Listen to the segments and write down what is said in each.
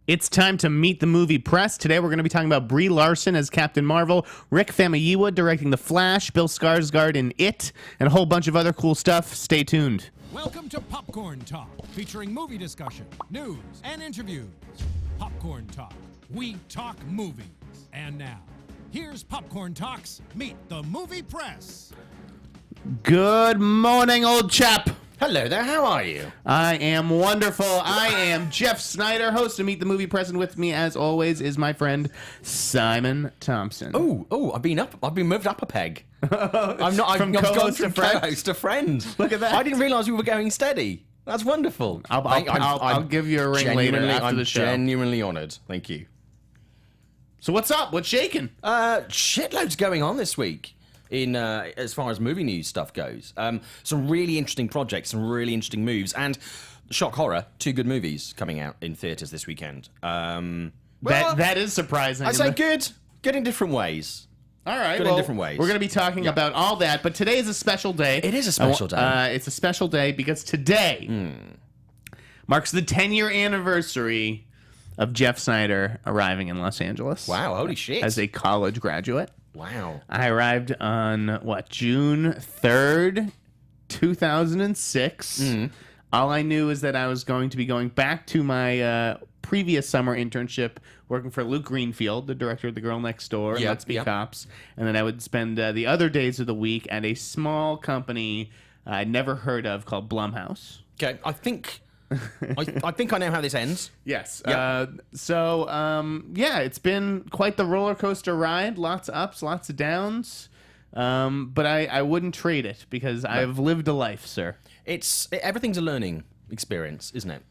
It's time to meet the movie press. Today we're going to be talking about Brie Larson as Captain Marvel, Rick Famuyiwa directing The Flash, Bill Skarsgård in It, and a whole bunch of other cool stuff. Stay tuned. Welcome to Popcorn Talk, featuring movie discussion, news, and interviews. Popcorn Talk. We talk movies. And now, here's Popcorn Talk's Meet the Movie Press. Good morning, old chap. Hello there, how are you? I am wonderful. I am Jeff Sneider, host of Meet the Movie Press, and with me, as always, is my friend Simon Thompson. I've been moved up a peg. I've From gone co-host from to friend? co-host to friend. Look at that. I didn't realise we were going steady. That's wonderful. I'll give you a ring later after the show. I'm genuinely honoured. Thank you. So what's up? What's shaking? Shitloads going on this week. In as far as movie news stuff goes, some really interesting projects, some really interesting moves, and shock horror, 2 good movies coming out in theatres this weekend. That is surprising. I say good in different ways. All right, Good in different ways. We're going to be talking about all that, but today is a special day. It is a special day. It's a special day because today marks the 10-year anniversary of Jeff Sneider arriving in Los Angeles. Wow, holy shit! As a college graduate. Wow. I arrived on, June 3rd, 2006. All I knew is that I was going to be going back to my previous summer internship working for Luke Greenfield, the director of The Girl Next Door, and Let's Be Cops. And then I would spend the other days of the week at a small company I'd never heard of called Blumhouse. Okay, I think I know how this ends. Yes. Yep. It's been quite the roller coaster ride. Lots of ups, lots of downs. But I wouldn't trade it because I've lived a life, sir. Everything's a learning experience, isn't it?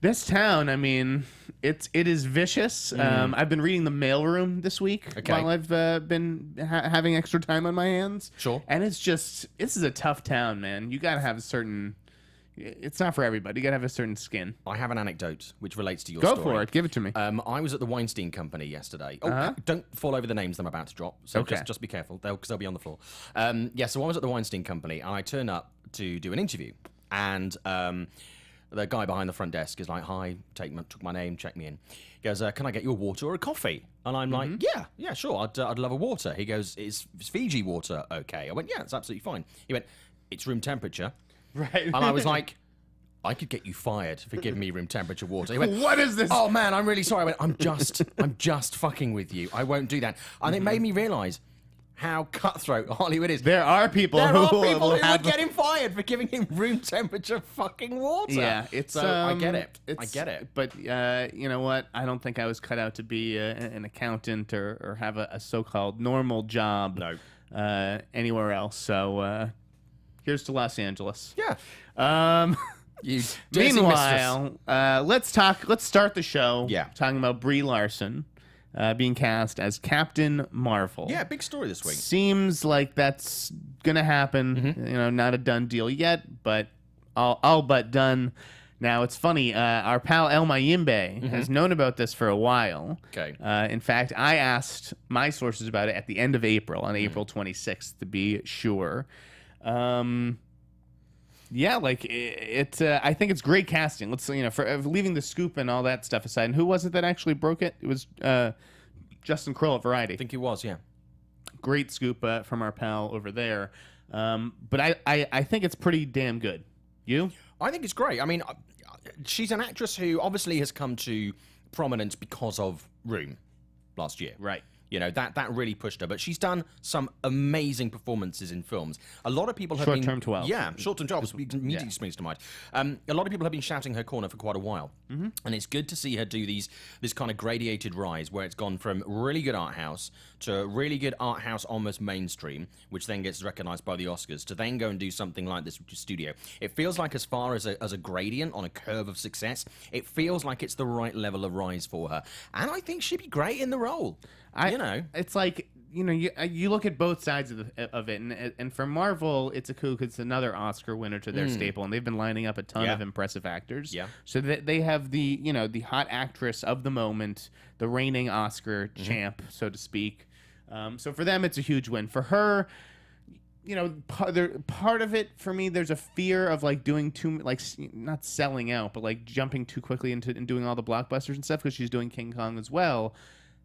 This town, I mean, it is vicious. I've been reading The Mailroom this week while I've been having extra time on my hands. Sure. And this is a tough town, man. You got to have a certain... It's not for everybody. You got to have a certain skin. I have an anecdote which relates to your story. Go for it. Give it to me. I was at the Weinstein Company yesterday. Don't fall over the names I'm about to drop. So just be careful, because they'll be on the floor. So I was at the Weinstein Company, and I turn up to do an interview. And the guy behind the front desk is like, "Hi," took my name, checked me in. He goes, "Can I get you a water or a coffee?" And I'm like, "Yeah, sure. I'd love a water." He goes, "Is Fiji water okay?" I went, "Yeah, it's absolutely fine." He went, "It's room temperature." Right. And I was like, "I could get you fired for giving me room temperature water." He went, "What is this?" "Oh man, I'm really sorry." I went, I'm just fucking with you. I won't do that." And it made me realise how cutthroat Hollywood is. There are people who would get him fired for giving him room temperature fucking water. Yeah, I get it. I get it. But you know what? I don't think I was cut out to be an accountant or have a so-called normal job. Anywhere else. So here's to Los Angeles. Yeah. Meanwhile, let's start the show. Yeah. Talking about Brie Larson being cast as Captain Marvel. Yeah, big story this week. Seems like that's gonna happen. You know, not a done deal yet, but all but done. Now it's funny. Our pal El Mayimbe has known about this for a while. Okay. In fact, I asked my sources about it at the end of April, on April 26th, to be sure. Yeah, like I think it's great casting. Let's for leaving the scoop and all that stuff aside. And who was it that actually broke it? It was Justin Kroll at Variety. I think it was, yeah. Great scoop from our pal over there. But I think it's pretty damn good. You? I think it's great. I mean, she's an actress who obviously has come to prominence because of Room last year. Right. You know, that really pushed her. But she's done some amazing performances in films. A lot of people have Short Term 12. Yeah, Short Term 12 immediately springs to mind. A lot of people have been shouting her corner for quite a while. And it's good to see her do this kind of gradated rise where it's gone from really good art house to really good art house almost mainstream, which then gets recognized by the Oscars, to then go and do something like this with studio. It feels like as far as a gradient on a curve of success, it feels like it's the right level of rise for her. And I think she'd be great in the role. It's like, you look at both sides of it, and for Marvel, it's a coup because it's another Oscar winner to their staple, and they've been lining up a ton of impressive actors. Yeah. So that they have the hot actress of the moment, the reigning Oscar champ, so to speak. So for them, it's a huge win. For her, part of it for me, there's a fear of like doing too, like not selling out, but like jumping too quickly into and doing all the blockbusters and stuff because she's doing King Kong as well.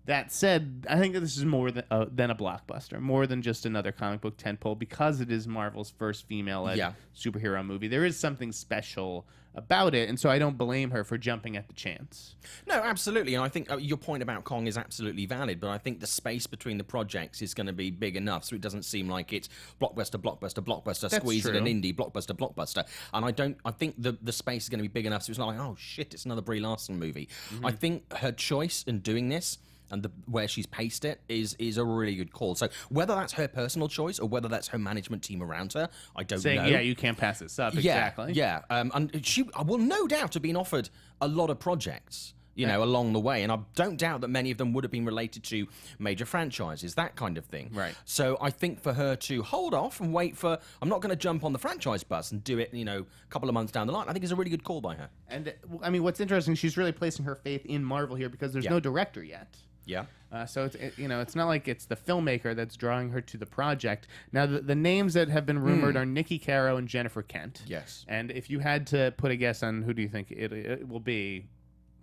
That said, I think that this is more than a blockbuster, more than just another comic book tentpole, because it is Marvel's first female-led superhero movie. There is something special about it, and so I don't blame her for jumping at the chance. No, absolutely, and I think your point about Kong is absolutely valid, but I think the space between the projects is going to be big enough, so it doesn't seem like it's blockbuster, squeeze in an indie, blockbuster, and I think the space is going to be big enough, so it's not like, oh shit, it's another Brie Larson movie. I think her choice in doing this, and where she's paced it is a really good call. So whether that's her personal choice or whether that's her management team around her, I don't know. Yeah, you can't pass this up. Exactly. Yeah. And she will no doubt have been offered a lot of projects, along the way. And I don't doubt that many of them would have been related to major franchises, that kind of thing. Right. So I think for her to hold off and wait for, I'm not going to jump on the franchise bus and do it, a couple of months down the line, I think is a really good call by her. And I mean, what's interesting, she's really placing her faith in Marvel here because there's no director yet. Yeah. So it's not like it's the filmmaker that's drawing her to the project. Now the names that have been rumored are Nikki Caro and Jennifer Kent. Yes. And if you had to put a guess on who do you think it will be,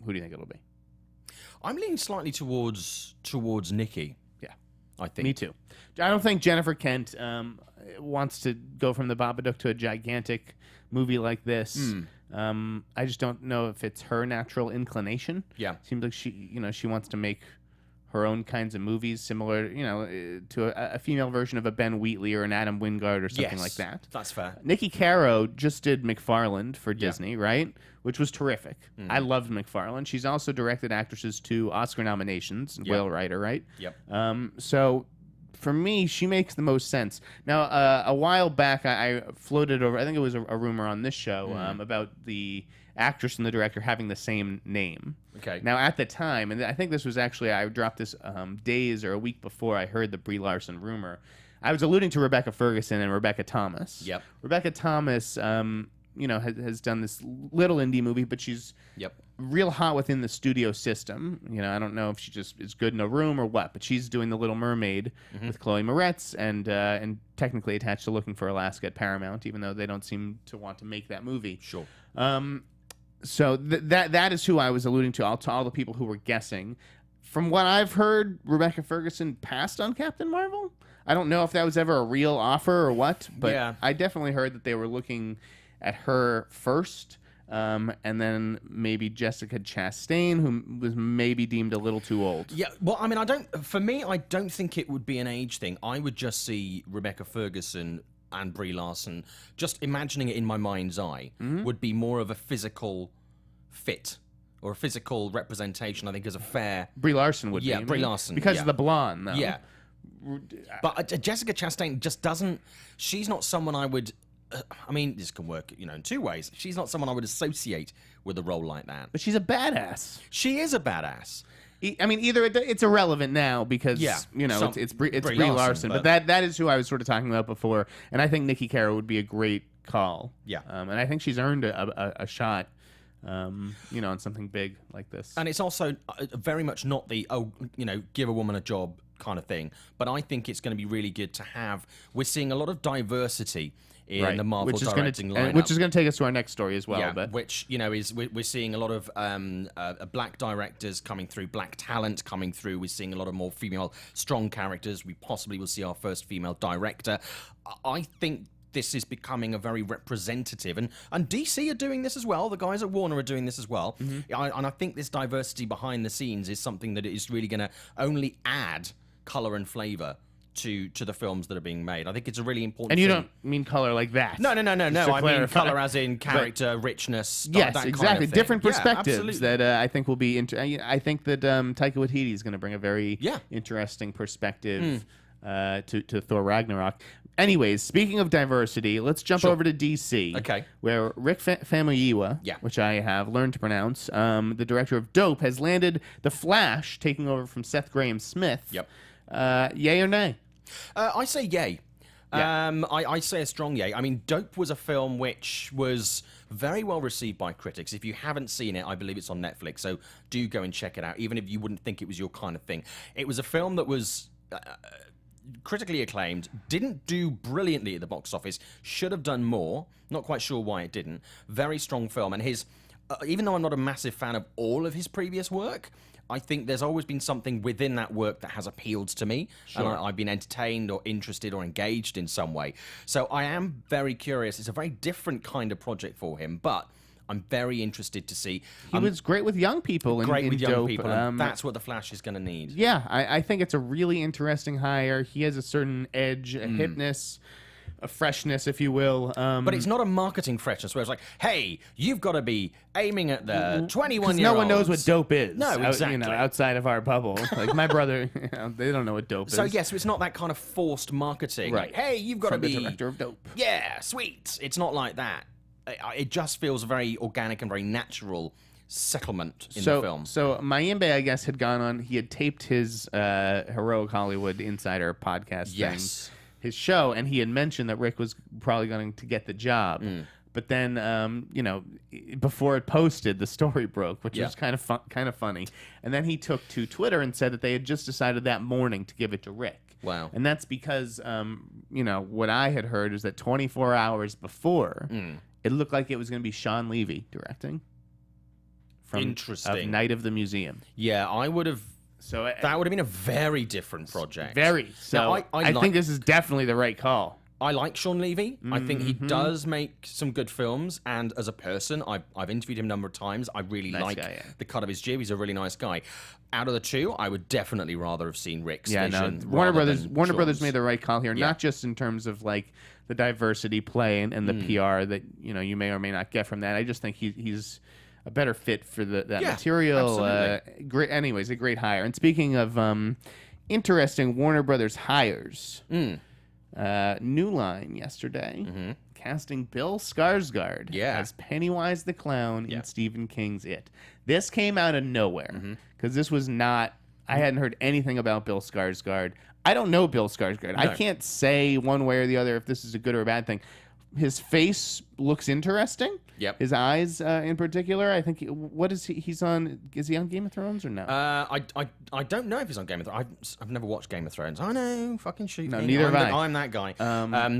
who do you think it'll be? I'm leaning slightly towards Nikki. Yeah, I think. Me too. I don't think Jennifer Kent wants to go from the Babadook to a gigantic movie like this. I just don't know if it's her natural inclination. Yeah. Seems like she wants to make her own kinds of movies, similar, to a female version of a Ben Wheatley or an Adam Wingard or something like that. That's fair. Nikki Caro just did McFarland for Disney, right? Which was terrific. I loved McFarland. She's also directed actresses to Oscar nominations, Whale Rider, right? Yep. So for me, she makes the most sense. Now, a while back, I floated over, I think it was a rumor on this show about the actress and the director having the same name. Okay. Now, at the time, and I think this was actually, I dropped this days or a week before I heard the Brie Larson rumor, I was alluding to Rebecca Ferguson and Rebecca Thomas. Yep. Rebecca Thomas, has done this little indie movie, but she's real hot within the studio system. I don't know if she just is good in a room or what, but she's doing The Little Mermaid with Chloe Moretz and technically attached to Looking for Alaska at Paramount, even though they don't seem to want to make that movie. Sure. So that is who I was alluding to all the people who were guessing. From what I've heard, Rebecca Ferguson passed on Captain Marvel. I don't know if that was ever a real offer or what, but I definitely heard that they were looking at her first, and then maybe Jessica Chastain, who was maybe deemed a little too old. Yeah, well, I mean, I don't think it would be an age thing. I would just see Rebecca Ferguson and Brie Larson, just imagining it in my mind's eye, would be more of a physical fit or a physical representation, I think, as a fair... Brie Larson would be. Yeah, Brie Larson. Because of the blonde, though. Yeah. But Jessica Chastain just doesn't... She's not someone I would... I mean, this can work, in two ways. She's not someone I would associate with a role like that. But she's a badass. She is a badass. I mean, either it's irrelevant now because it's Brie Larson, but that is who I was sort of talking about before, and I think Nikki Caro would be a great call. Yeah, and I think she's earned a shot, on something big like this. And it's also very much not the give a woman a job kind of thing, but I think it's going to be really good to have. We're seeing a lot of diversity in the Marvel directing lineup, which is going to take us to our next story as well. Yeah, but which is we're seeing a lot of black directors coming through, black talent coming through. We're seeing a lot of more female strong characters. We possibly will see our first female director. I think this is becoming a very representative, and DC are doing this as well. The guys at Warner are doing this as well, and I think this diversity behind the scenes is something that is really going to only add color and flavor to the films that are being made. I think it's a really important And you thing. don't mean color like that. No. I mean color as in character, richness. Yes, that exactly. Kind of different perspectives that I think will be... I think that Taika Waititi is going to bring a very interesting perspective to Thor Ragnarok. Anyways, speaking of diversity, let's jump over to DC. Okay. Where Rick Famuyiwa, which I have learned to pronounce, the director of Dope, has landed The Flash, taking over from Seth Grahame-Smith. Yep. Yay or nay? I say yay. Yeah. I say a strong yay. I mean, Dope was a film which was very well received by critics. If you haven't seen it, I believe it's on Netflix, so do go and check it out, even if you wouldn't think it was your kind of thing. It was a film that was critically acclaimed, didn't do brilliantly at the box office, should have done more. Not quite sure why it didn't. Very strong film, and his even though I'm not a massive fan of all of his previous work, I think there's always been something within that work that has appealed to me. Sure. And I've been entertained or interested or engaged in some way. So I am very curious. It's a very different kind of project for him, but I'm very interested to see. He was great with young people. Great with young Dope. people, and that's what The Flash is going to need. Yeah, I think it's a really interesting hire. He has a certain edge, a hipness, a freshness, if you will. But it's not a marketing freshness where it's like, hey, you've got to be aiming at the 21-year-olds. No one knows what dope is. No, exactly. Outside of our bubble. Like my brother, they don't know what dope is. So, yes, so it's not that kind of forced marketing. Right. Like, hey, you've got to be the director of Dope. Yeah, sweet. It's not like that. It just feels very organic and very natural settlement in the film. So Mayimbe, I guess, had gone on. He had taped his Heroic Hollywood Insider podcast thing, his show, and he had mentioned that Rick was probably going to get the job. But then, before it posted, the story broke, which was kind of funny. And then he took to Twitter and said that they had just decided that morning to give it to Rick. Wow. And that's because, what I had heard is that 24 hours before, it looked like it was going to be Sean Levy directing. Interesting. Of Night of the Museum. Yeah, I would have. So that would have been a very different project. Very. So now, I think this is definitely the right call. I like Sean Levy. I think he does make some good films, and as a person, I've interviewed him a number of times. I really like the cut of his jib. He's a really nice guy. Out of the two, I would definitely rather have seen Rick's vision. No, Warner Brothers made the right call here, not just in terms of like the diversity play and the PR that you may or may not get from that. I just think he's a better fit for that material. Great, anyways, a great hire. And speaking of interesting Warner Brothers hires. New Line yesterday, casting Bill Skarsgård as Pennywise the Clown in Stephen King's It. This came out of nowhere because this was not. I hadn't heard anything about Bill Skarsgård. I don't know Bill Skarsgård. No. I can't say one way or the other if this is a good or a bad thing. His face looks interesting. Yep. His eyes, in particular. I think. What is he? He's on. Is he on Game of Thrones or no? I don't know if he's on Game of Thrones. I've never watched Game of Thrones. I know. Fucking shoot. No, neither have I. I'm that guy.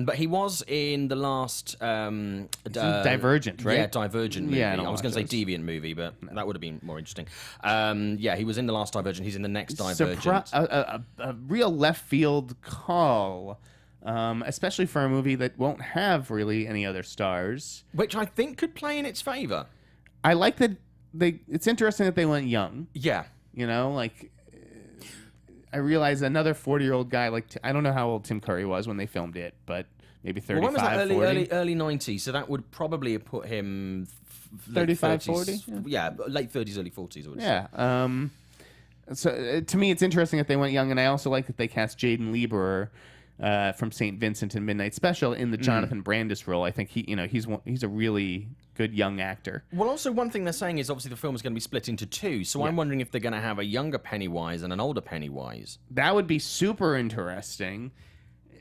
But he was in the last Divergent, right? Yeah, Divergent movie. Yeah, I was going to say Deviant movie, but that would have been more interesting. He was in the last Divergent. He's in the next Divergent. A real left field call. Especially for a movie that won't have really any other stars. Which I think could play in its favor. I like that it's interesting that they went young. Yeah. I realize another 40-year-old guy, I don't know how old Tim Curry was when they filmed it, but maybe 35, when was that? 40? Early 90s, so that would probably have put him 35, 40? Yeah, late 30s, early 40s, I would say. Yeah. So to me, it's interesting that they went young, and I also like that they cast Jaden Lieberer from St. Vincent and Midnight Special in the Jonathan Brandis role. I think he's a really good young actor. Well, also one thing they're saying is obviously the film is going to be split into two, so I'm wondering if they're going to have a younger Pennywise and an older Pennywise. That would be super interesting.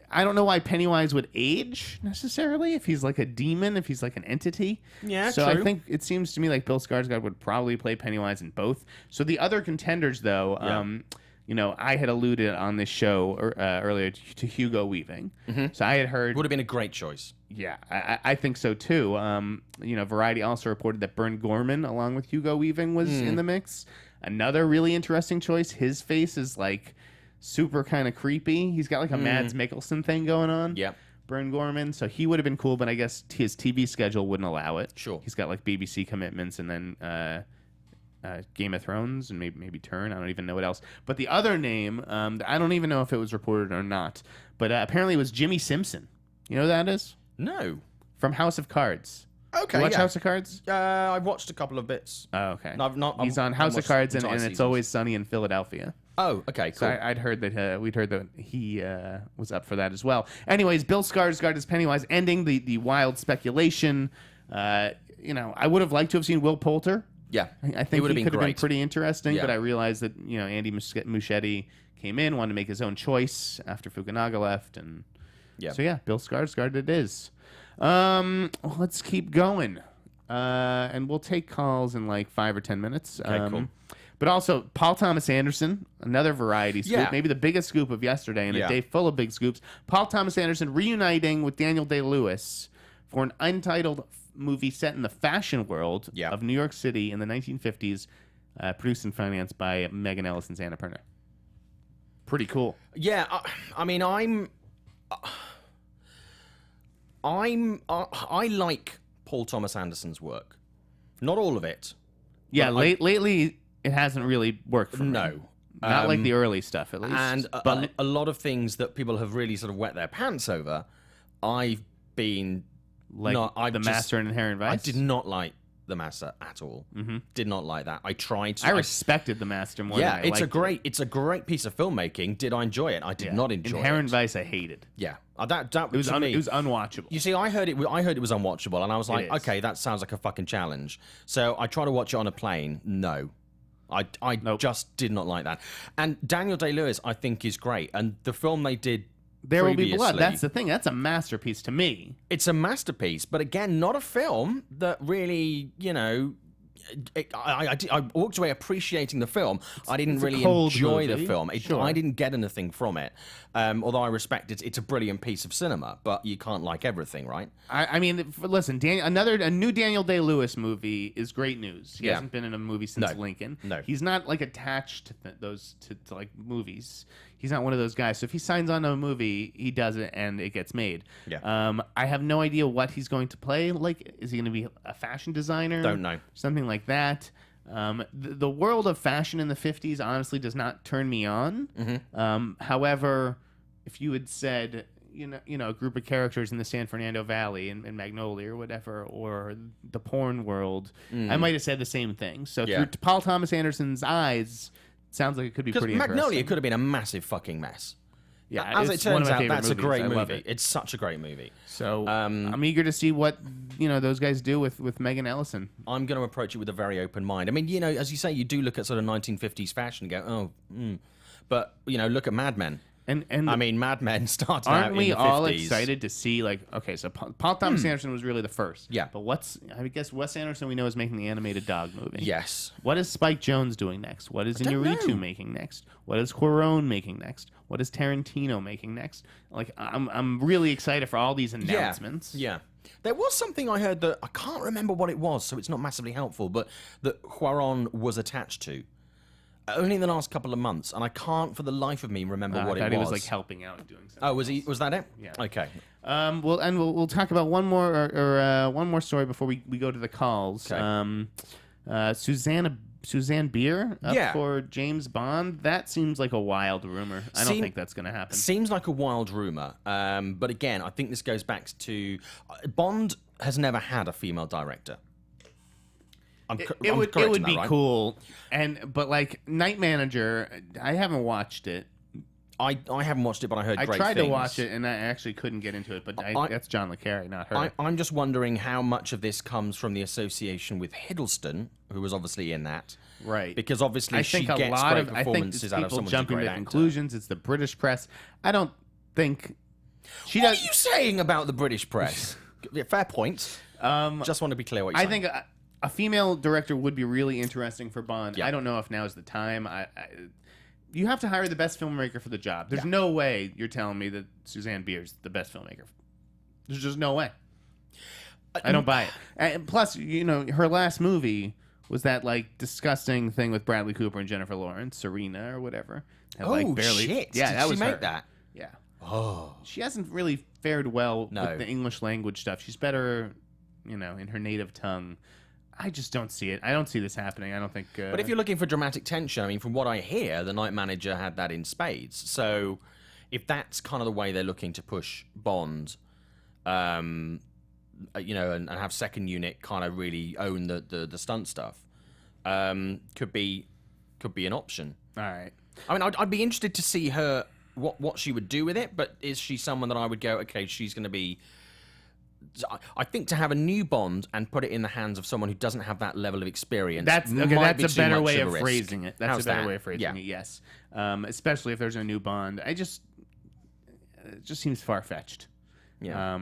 I don't know why Pennywise would age necessarily, if he's like a demon, if he's like an entity. Yeah, so true. I think it seems to me like Bill Skarsgård would probably play Pennywise in both. So the other contenders, though, I had alluded on this show earlier to Hugo Weaving. So I had heard... Would have been a great choice. Yeah, I think so, too. Variety also reported that Bern Gorman, along with Hugo Weaving, was in the mix. Another really interesting choice. His face is, super kind of creepy. He's got, a Mads Mikkelsen thing going on. Yeah. Bern Gorman. So he would have been cool, but I guess his TV schedule wouldn't allow it. Sure. He's got, BBC commitments and then... Game of Thrones and maybe Turn. I don't even know what else. But the other name, I don't even know if it was reported or not, but apparently it was Jimmy Simpson. You know who that is? No. From House of Cards. Okay, you watch House of Cards? I've watched a couple of bits. Oh, okay. No, I've not. He's on House of Cards and It's Always Sunny in Philadelphia. Oh, okay, cool. So I'd heard that we'd heard that he was up for that as well. Anyways, Bill Skarsgård as Pennywise, ending the wild speculation. I would have liked to have seen Will Poulter. Yeah, I think he could have been pretty interesting, Yeah. but I realized that Andy Muschietti came in, wanted to make his own choice after Fukunaga left, and so Bill Skarsgård it is. Let's keep going, and we'll take calls in 5 or 10 minutes. Okay, cool. But also, Paul Thomas Anderson, another variety scoop, Yeah. maybe the biggest scoop of yesterday in a day full of big scoops. Paul Thomas Anderson reuniting with Daniel Day-Lewis for an untitled movie set in the fashion world of New York City in the 1950s, produced and financed by Megan Ellis and Anna Perner. Pretty cool. Yeah, I mean, I like Paul Thomas Anderson's work. Not all of it. Yeah, lately it hasn't really worked for me. No. Not like the early stuff, at least. And a lot of things that people have really sort of wet their pants over, I've been... Like The Master and Inherent Vice? I did not like The Master at all. Mm-hmm. Did not like that. I tried to... I respected The Master more than I liked it. It's a great piece of filmmaking. Did I enjoy it? I did not enjoy Inherent Vice I hated. Yeah. That It was to me, it was unwatchable. You see, I heard it was unwatchable, and I was like, okay, that sounds like a fucking challenge. So I tried to watch it on a plane. No. I just did not like that. And Daniel Day-Lewis, I think, is great. And the film they did There Will Be Blood. previously, That's the thing. That's a masterpiece to me. it's a masterpiece, but again, not a film that really, I walked away appreciating the film. I didn't really enjoy the film. I didn't get anything from it. Although I respect it, it's a brilliant piece of cinema, but you can't like everything, right? I mean, listen, a new Daniel Day-Lewis movie is great news. He hasn't been in a movie since Lincoln. No. He's not like attached to those to like movies. He's not one of those guys. So if he signs on to a movie, he does it and it gets made. Yeah. I have no idea what he's going to play. Like, is he going to be a fashion designer? Don't know. Something like that. The world of fashion in the 50s honestly does not turn me on. Mm-hmm. However, if you had said, a group of characters in the San Fernando Valley in Magnolia or whatever, or the porn world, I might have said the same thing. So through Paul Thomas Anderson's eyes, it sounds like it could be pretty interesting. Magnolia could have been a massive fucking mess. Yeah, as it turns out, that's a great movie. movie. It's such a great movie. So I'm eager to see what those guys do with Megan Ellison. I'm going to approach it with a very open mind. I mean, as you say, you do look at sort of 1950s fashion and go, but look at Mad Men. And I mean, Mad Men started out in the 50s. Aren't we all excited to see, like, okay, so Paul Thomas Anderson was really the first. Yeah. But I guess Wes Anderson we know is making the animated dog movie. Yes. What is Spike Jonze doing next? What is Iñárritu making next? What is Cuarón making next? What is Tarantino making next? Like, I'm really excited for all these announcements. Yeah. There was something I heard that I can't remember what it was, so it's not massively helpful, but that Cuarón was attached to. Only in the last couple of months, and I can't for the life of me remember what it was. He was like helping out and doing something. Oh, was he? Was that it? Yeah. Okay. We'll talk about one more story before we go to the calls. Okay. Suzanne Bier for James Bond. That seems like a wild rumor. I don't think that's going to happen. Seems like a wild rumor. But again, I think this goes back to Bond has never had a female director. It would be cool, but like Night Manager, I haven't watched it. I haven't watched it, but I heard great things. I tried to watch it, and I actually couldn't get into it, but that's John le Carré, not her. I'm just wondering how much of this comes from the association with Hiddleston, who was obviously in that. Right. Because obviously she gets great performances out of someone who's a great actor. Jumping to conclusions. It's the British press. I don't think... What are you saying about the British press? Fair point. Just want to be clear what you're saying. I think... A female director would be really interesting for Bond. I don't know if now is the time. You have to hire the best filmmaker for the job. There's no way you're telling me that Suzanne Bier's the best filmmaker. There's just no way. I don't buy it. And plus, her last movie was that like disgusting thing with Bradley Cooper and Jennifer Lawrence, Serena or whatever. Shit! Yeah, Did she make her. that? Yeah. Oh. She hasn't really fared well with the English language stuff. She's better, in her native tongue. I just don't see it. I don't see this happening. I don't think... But if you're looking for dramatic tension, I mean, from what I hear, the Night Manager had that in spades. So if that's kind of the way they're looking to push Bond, and have second unit kind of really own the stunt stuff, could be an option. All right. I mean, I'd be interested to see her, what she would do with it, but is she someone that I would go, okay, she's going to be... I think to have a new Bond and put it in the hands of someone who doesn't have that level of experience that's a better way of phrasing it. That's a better way of phrasing it, yes. Especially if there's a new Bond. It just seems far-fetched. Yeah.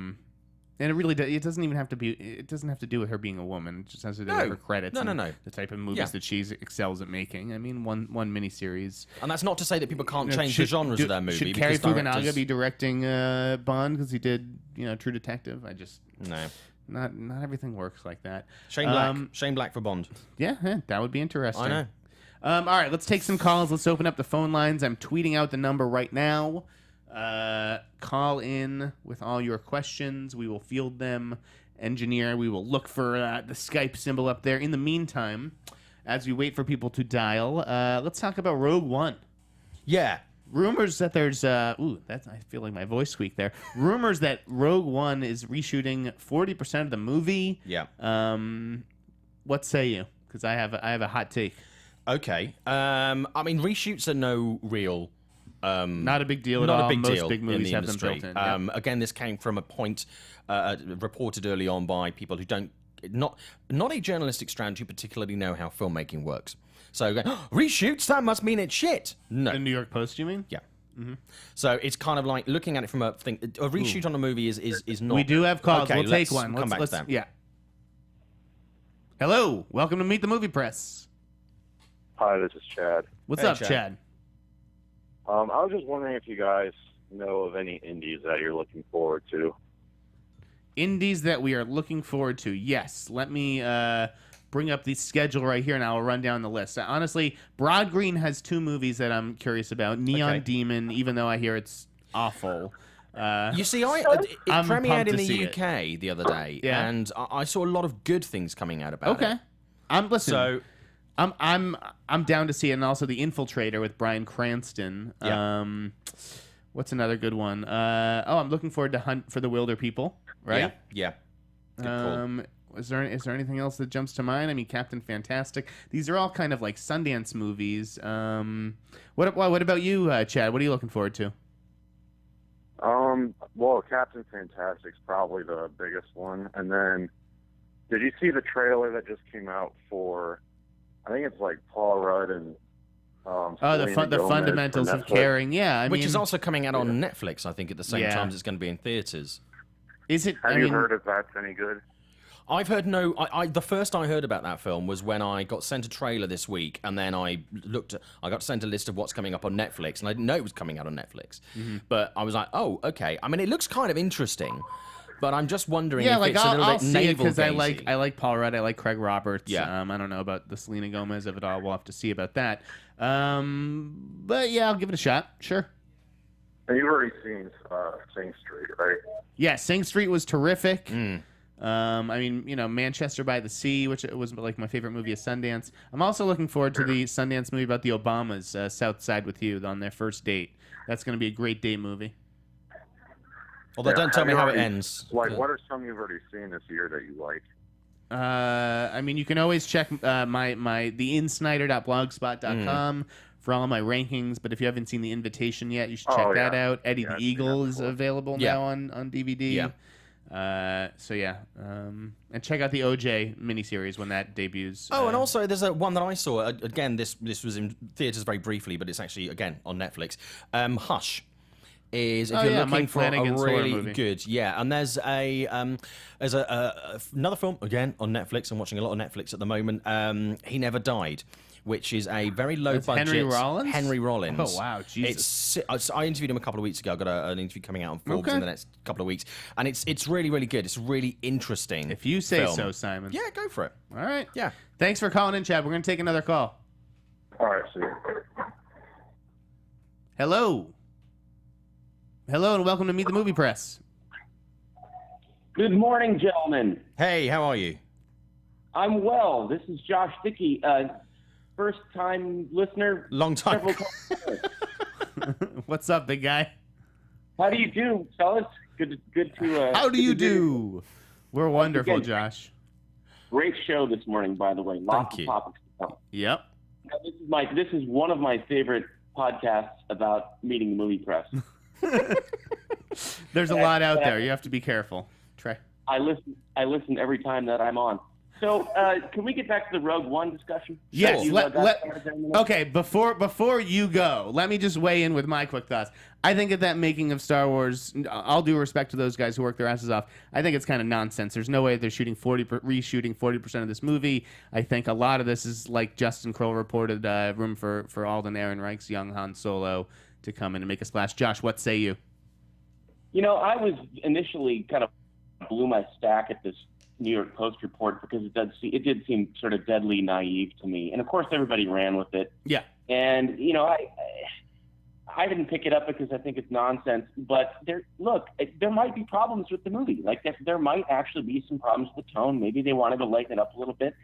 And it doesn't even have to be. It doesn't have to do with her being a woman. It just has to do with her credits. No. The type of movies that she excels at making. I mean, one miniseries. And that's not to say that people can't change the genres of their movie. Should Cary Fukunaga be directing Bond because he did, True Detective? No. Not everything works like that. Shane Black for Bond. Yeah, that would be interesting. I know. All right, let's take some calls. Let's open up the phone lines. I'm tweeting out the number right now. Call in with all your questions. We will field them. Engineer, we will look for the Skype symbol up there. In the meantime, as we wait for people to dial, let's talk about Rogue One. Yeah. Rumors that there's I feel like my voice squeaked there. Rumors that Rogue One is reshooting 40% of the movie. Yeah. What say you? Because I have a hot take. Okay. I mean, reshoots are no real. Not a big deal at all. Not a big Most deal big movies in the have industry. them built in. Again, this came from a point reported early on by people who don't not a journalistic strand who particularly know how filmmaking works. So reshoots, that must mean it's shit. No. The New York Post, you mean? Yeah. Mm-hmm. So it's kind of like looking at it from a thing. A reshoot on a movie is not. We do have calls. Okay, we'll take one. Come back to them. Yeah. Hello. Welcome to Meet the Movie Press. Hi, this is Chad. What's Hey, up, Chad? I was just wondering if you guys know of any indies that you're looking forward to. Indies that we are looking forward to. Yes. Let me bring up the schedule right here, and I'll run down the list. Honestly, Broad Green has 2 movies that I'm curious about. Neon Demon, even though I hear it's awful. You see, it premiered in the UK the other day, and I saw a lot of good things coming out about it. Okay. I'm down to see it, and also The Infiltrator with Bryan Cranston. Yeah. What's another good one? I'm looking forward to Hunt for the Wilder People. Right? Yeah. Good call. Is there anything else that jumps to mind? I mean, Captain Fantastic. These are all kind of like Sundance movies. What about you, Chad? What are you looking forward to? Well, Captain Fantastic's probably the biggest one. And then, did you see the trailer that just came out for? I think it's like Paul Rudd and. The Fundamentals of Caring. Yeah, which is also coming out on Netflix. I think at the same time as it's going to be in theaters. Is it? Have you heard if that's any good? I've heard no. The first I heard about that film was when I got sent a trailer this week, and then I got sent a list of what's coming up on Netflix, and I didn't know it was coming out on Netflix. Mm-hmm. But I was like, oh, okay. I mean, it looks kind of interesting, but I'm just wondering if it's a little bit navel gazing. Because I like Paul Rudd, I like Craig Roberts. Yeah. I don't know about the Selena Gomez of it all. We'll have to see about that. But yeah, I'll give it a shot. Sure. And you've already seen Sing Street, right? Yeah, Sing Street was terrific. I mean, Manchester by the Sea, which was like my favorite movie of Sundance. I'm also looking forward to the Sundance movie about the Obamas, South Side with You, on their first date. That's going to be a great date movie. Although don't tell me how it ends. Like, what are some you've already seen this year that you like? I mean, you can always check the insnider.blogspot.com for all my rankings, but if you haven't seen The Invitation yet, you should check that out. Eddie the Eagle is available now on DVD. Yeah. And check out the OJ miniseries when that debuts. And also there's one that I saw. Again, this was in theaters very briefly, but it's actually again on Netflix. Hush is if you're looking Mike for Flanagan's a really movie. good, and there's another film again on Netflix. I'm watching a lot of Netflix at the moment. He Never Died, which is a very low budget. Henry Rollins. Oh wow, Jesus! I interviewed him a couple of weeks ago. I've got an interview coming out on Forbes in the next couple of weeks, and it's really really good. It's really interesting. If you say film. so, Simon. Yeah, go for it. All right. Yeah. Thanks for calling in, Chad. We're gonna take another call. All right, see you. Hello, and welcome to Meet the Movie Press. Good morning, gentlemen. Hey, how are you? I'm well. This is Josh Dickey, first-time listener. Long time. What's up, big guy? How do you do, fellas? Good to. How do you do? We're wonderful, again. Josh. Great show this morning, by the way. Lots of topics to come. Yep. Now, this is one of my favorite podcasts about meeting the movie press. There's a lot out there. You have to be careful. Try. I listen every time that I'm on. So, can we get back to the Rogue One discussion? Yes. Sure. Okay. Before you go, let me just weigh in with my quick thoughts. I think that making of Star Wars, all due respect to those guys who work their asses off, I think it's kind of nonsense. There's no way they're reshooting 40% of this movie. I think a lot of this is, like Justin Kroll reported, room for Alden Ehrenreich's young Han Solo to come in and make a splash. Josh, what say you? I was initially kind of blew my stack at this New York Post report because it did seem sort of deadly naive to me, and of course everybody ran with it. Yeah. And I didn't pick it up because I think it's nonsense. But there might be problems with the movie. Like there might actually be some problems with the tone. Maybe they wanted to lighten it up a little bit.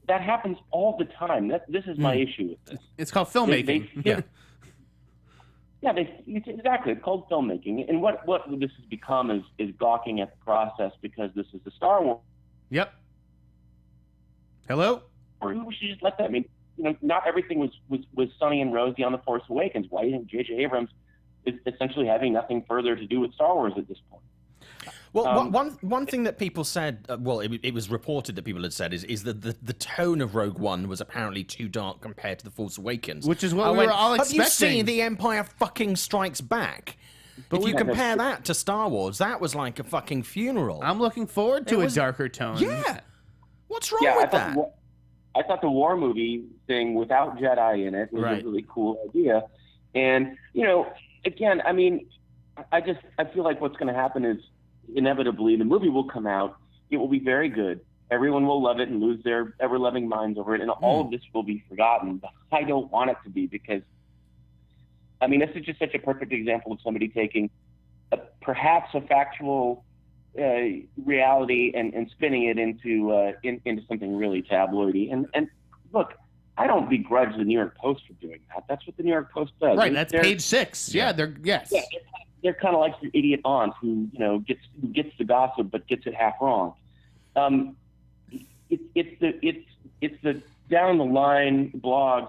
That happens all the time. This is my issue with this. It's called filmmaking. Exactly. It's called filmmaking. And what this has become is gawking at the process because this is the Star Wars. Yep. Hello? Or we should just let that. I mean, not everything was sunny and rosy on The Force Awakens. Why do you think J.J. Abrams is essentially having nothing further to do with Star Wars at this point? Well, one thing that people said, it was reported that people had said, is that the tone of Rogue One was apparently too dark compared to The Force Awakens. Which is what we were all expecting. Have you seen The Empire Fucking Strikes Back? But if you compare that to Star Wars, that was like a fucking funeral. I'm looking forward to a darker tone. Yeah. What's wrong with that? I thought the war movie thing without Jedi in it was a really cool idea. And, again, I mean, I feel like what's going to happen is inevitably the movie will come out. It will be very good. Everyone will love it and lose their ever-loving minds over it. And all of this will be forgotten. But I don't want it to be because, I mean, this is just such a perfect example of somebody taking perhaps a factual reality and spinning it into something really tabloidy. And look, I don't begrudge the New York Post for doing that. That's what the New York Post does. Right, that's page 6. Yeah, they're kind of like your idiot aunt who gets the gossip but gets it half wrong. It's the down the line blogs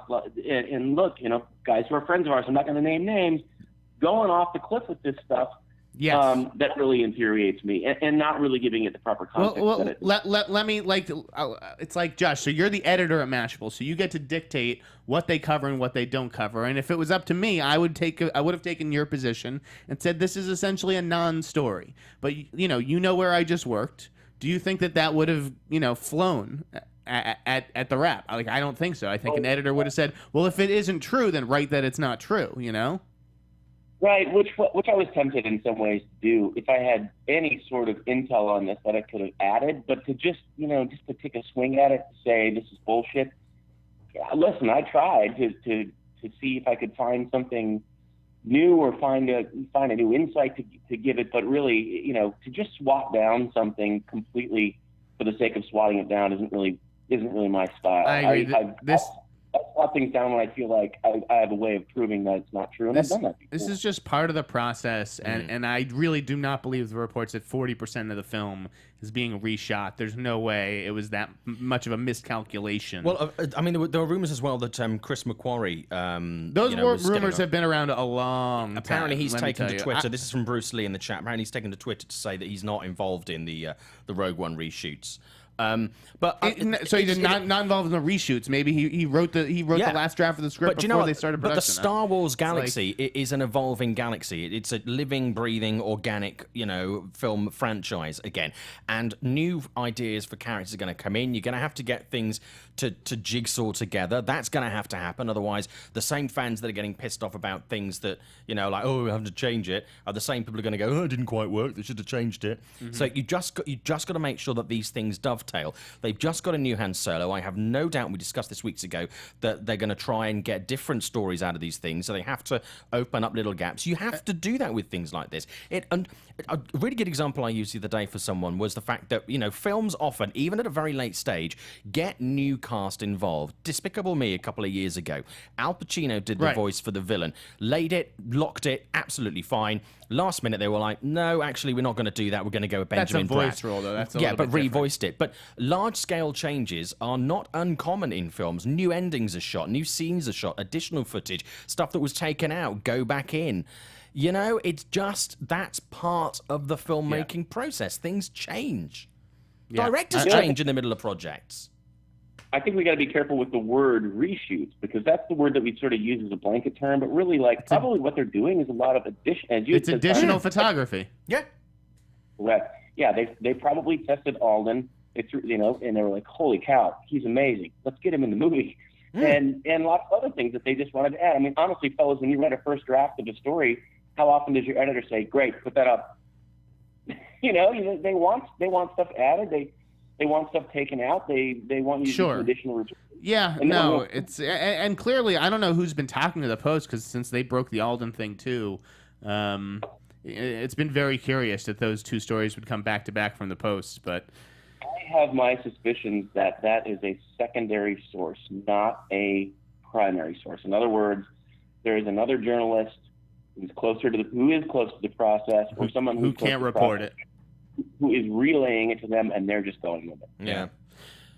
and look, guys who are friends of ours, I'm not going to name names, going off the cliff with this stuff. Yes. That really infuriates me, and not really giving it the proper context. Well, let me it's like, Josh, so you're the editor at Mashable, so you get to dictate what they cover and what they don't cover. And if it was up to me, I would have taken your position and said this is essentially a non-story. But you know where I just worked. Do you think that would have flown at the Wrap? Like, I don't think so. I think an editor would have said, well, if it isn't true, then write that it's not true. Right, which I was tempted in some ways to do if I had any sort of intel on this that I could have added, but to just to take a swing at it to say this is bullshit. Listen, I tried to see if I could find something new or find a new insight to give it, but really, to just swat down something completely for the sake of swatting it down isn't really my style. I agree. I swat things down when I feel like I have a way of proving that it's not true, and I've done that before. This is just part of the process, and I really do not believe the reports that 40% of the film is being reshot. There's no way it was that much of a miscalculation. Well, I mean, there were rumors as well that Chris McQuarrie... Those rumors have been around a long time. Apparently he's taken to Twitter. This is from Bruce Lee in the chat. Apparently he's taken to Twitter to say that he's not involved in the Rogue One reshoots. So he's not involved in the reshoots. Maybe he wrote the last draft of the script before they started production. But the Star Wars galaxy is an evolving galaxy. It's a living, breathing, organic, film franchise again. And new ideas for characters are going to come in. You're going to have to get things to jigsaw together. That's going to have to happen. Otherwise, the same fans that are getting pissed off about things that like, oh, we have to change it, are the same people who are going to go, oh, it didn't quite work. They should have changed it. Mm-hmm. So you just got to make sure that these things dovetail. They've just got a new Han Solo. I have no doubt, we discussed this weeks ago, that they're going to try and get different stories out of these things. So they have to open up little gaps. You have to do that with things like this. And a really good example I used the other day for someone was the fact that, films often, even at a very late stage, get new cast involved. Despicable Me a couple of years ago. Al Pacino did the voice for the villain. Laid it, locked it, absolutely fine. Last minute they were like, no, actually we're not going to do that. We're going to go with Benjamin Bratt. That's a voice role, though. That's a little but bit revoiced it. But large-scale changes are not uncommon in films. New endings are shot, new scenes are shot, additional footage, stuff that was taken out, go back in. It's just, that's part of the filmmaking process. Things change. Directors change in the middle of projects. I think we got to be careful with the word reshoots, because that's the word that we sort of use as a blanket term, but really, probably what they're doing is a lot of It's additional photography. Yeah. Yeah, they probably tested Alden, and they were like, holy cow, he's amazing. Let's get him in the movie. And lots of other things that they just wanted to add. I mean, honestly, fellas, when you read a first draft of a story, how often does your editor say, great, put that up? They want stuff added. They want stuff taken out. They want you to do additional returns. Yeah, and clearly, I don't know who's been talking to the Post, because since they broke the Alden thing too, it's been very curious that those two stories would come back to back from the Post. But I have my suspicions that is a secondary source, not a primary source. In other words, there is another journalist who is close to the process, or someone who can't report it, who is relaying it to them, and they're just going with it. Yeah.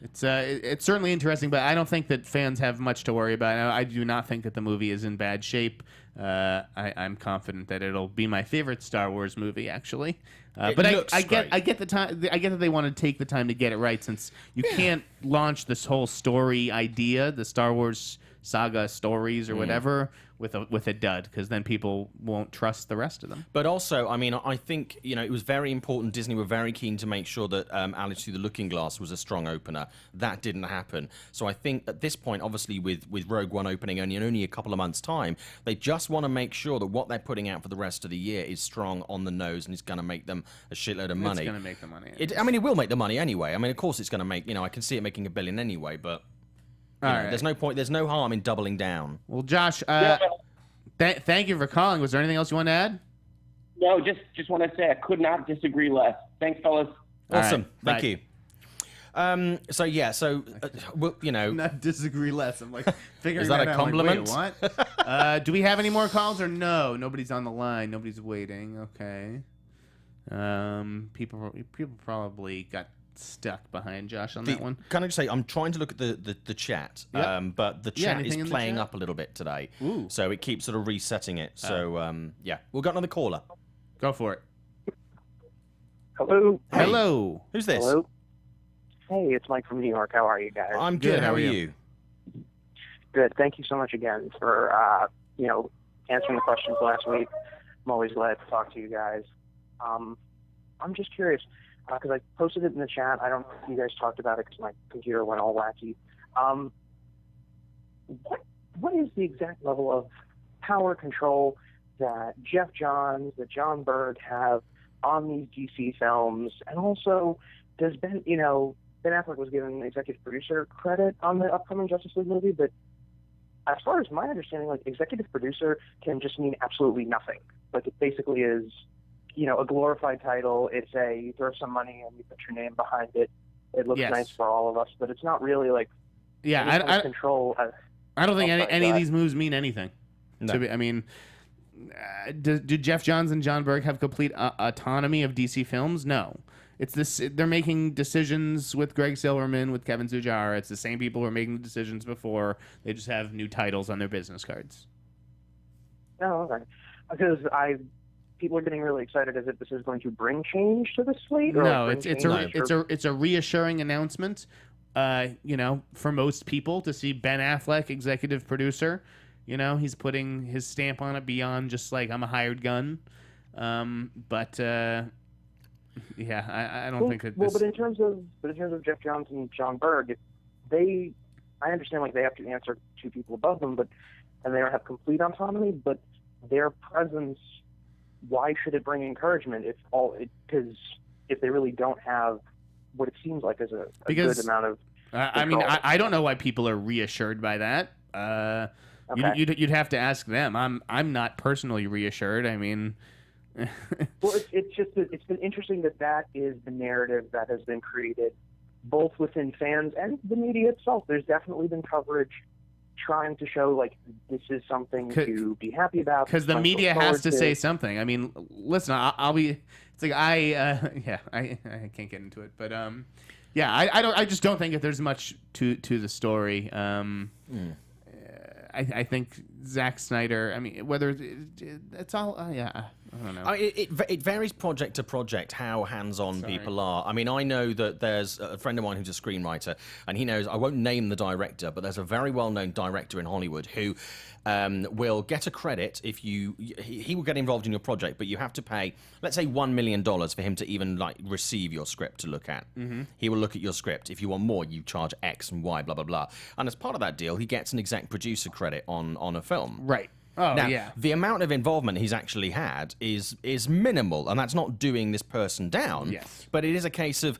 It's certainly interesting, but I don't think that fans have much to worry about. I do not think that the movie is in bad shape. I'm confident that it'll be my favorite Star Wars movie, actually. But I get the time. I get that they want to take the time to get it right, since you can't launch this whole story idea, the Star Wars saga stories or whatever, with a dud, because then people won't trust the rest of them. But also, I mean, I think, it was very important. Disney were very keen to make sure that Alice Through the Looking Glass was a strong opener. That didn't happen. So I think at this point, obviously with Rogue One opening in only a couple of months' time, they just want to make sure that what they're putting out for the rest of the year is strong on the nose, and it's going to make them a shitload of money. It's going to make the money. It will make the money anyway. I mean, of course it's going to make, I can see it making $1 billion anyway, but there's no point, there's no harm in doubling down. Well, Josh, thank you for calling. Was there anything else you want to add? No, just want to say I could not disagree less. Thanks, fellas. Awesome. Thank you. Not disagree less. I'm like figuring Is that out a compliment? Like, wait, what? Do we have any more calls or no? Nobody's on the line. Nobody's waiting. Okay. People probably got stuck behind Josh on that one. Can I just say, I'm trying to look at the chat, but the chat is playing up a little bit today. Ooh. So it keeps sort of resetting it. So, we've got another caller. Go for it. Hello. Hey. Hello. Who's this? Hello. Hey, it's Mike from New York. How are you guys? I'm good. How are you? Good. Thank you so much again for, answering the questions last week. I'm always glad to talk to you guys. I'm just curious, because I posted it in the chat. I don't know if you guys talked about it because my computer went all wacky. What is the exact level of power control that Jeff Johns, that John Berg have on these DC films? And also, does Ben Affleck was given executive producer credit on the upcoming Justice League movie, but as far as my understanding, executive producer can just mean absolutely nothing. It basically is, a glorified title. It's you throw some money and you put your name behind it. It looks nice for all of us, but it's not really I control. I don't think any of these moves mean anything. No. I mean, do Jeff Johns and John Berg have complete autonomy of DC films? No. It's this. They're making decisions with Greg Silverman, with Kevin Tsujara. It's the same people who are making the decisions before. They just have new titles on their business cards. Oh, okay. Because people are getting really excited as if this is going to bring change to the slate. No, it's a reassuring announcement. For most people to see Ben Affleck executive producer. He's putting his stamp on it beyond just I'm a hired gun. I don't think that. But in terms of Jeff Johns and John Berg, I understand they have to answer to people above them, and they don't have complete autonomy. But their presence, why should it bring encouragement because if they really don't have what it seems like is a good amount of. I don't know why people are reassured by that. Okay. You'd have to ask them. I'm not personally reassured. I mean. Well, it's been interesting that is the narrative that has been created, both within fans and the media itself. There's definitely been coverage trying to show this is something to be happy about. Because the media has to say something. I mean, listen, I'll be. It's I can't get into it, but I just don't think that there's much to the story. I think Zack Sneider. I mean, whether it's all, I don't know. It varies project to project how hands-on people are. I mean, I know that there's a friend of mine who's a screenwriter, and he knows, I won't name the director, but there's a very well-known director in Hollywood who will get a credit if he will get involved in your project, but you have to pay, let's say, $1 million for him to even like receive your script to look at. Mm-hmm. He will look at your script. If you want more, you charge X and Y, blah, blah, blah. And as part of that deal, he gets an exec producer credit on a film. Right. Oh, now, yeah. the amount of involvement he's actually had is minimal, and that's not doing this person down. Yes. But it is a case of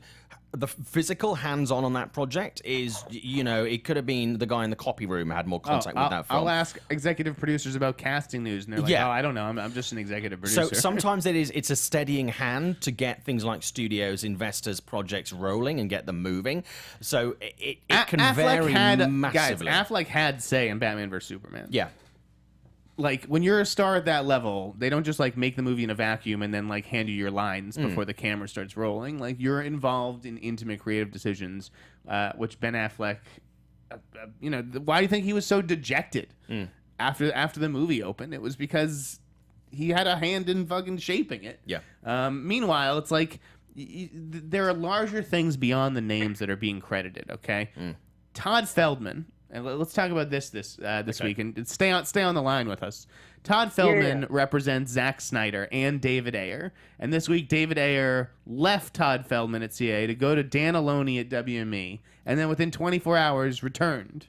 the physical hands-on on that project is, it could have been the guy in the copy room who had more contact with that film. I'll ask executive producers about casting news, and they're like, I don't know, I'm just an executive producer. So sometimes it's a steadying hand to get things like studios, investors, projects rolling and get them moving. So it can vary massively. Guys, Affleck had say in Batman vs. Superman. Yeah. Like, when you're a star at that level, they don't just, like, make the movie in a vacuum and then, like, hand you your lines before the camera starts rolling. Like, you're involved in intimate creative decisions, which Ben Affleck, why do you think he was so dejected after the movie opened? It was because he had a hand in fucking shaping it. Yeah. Meanwhile, it's like, there are larger things beyond the names that are being credited, okay? Todd Feldman... And let's talk about this week, and stay on the line with us. Todd Feldman represents Zack Snyder and David Ayer, and this week David Ayer left Todd Feldman at CA to go to Dan Aloni at WME, and then within 24 hours returned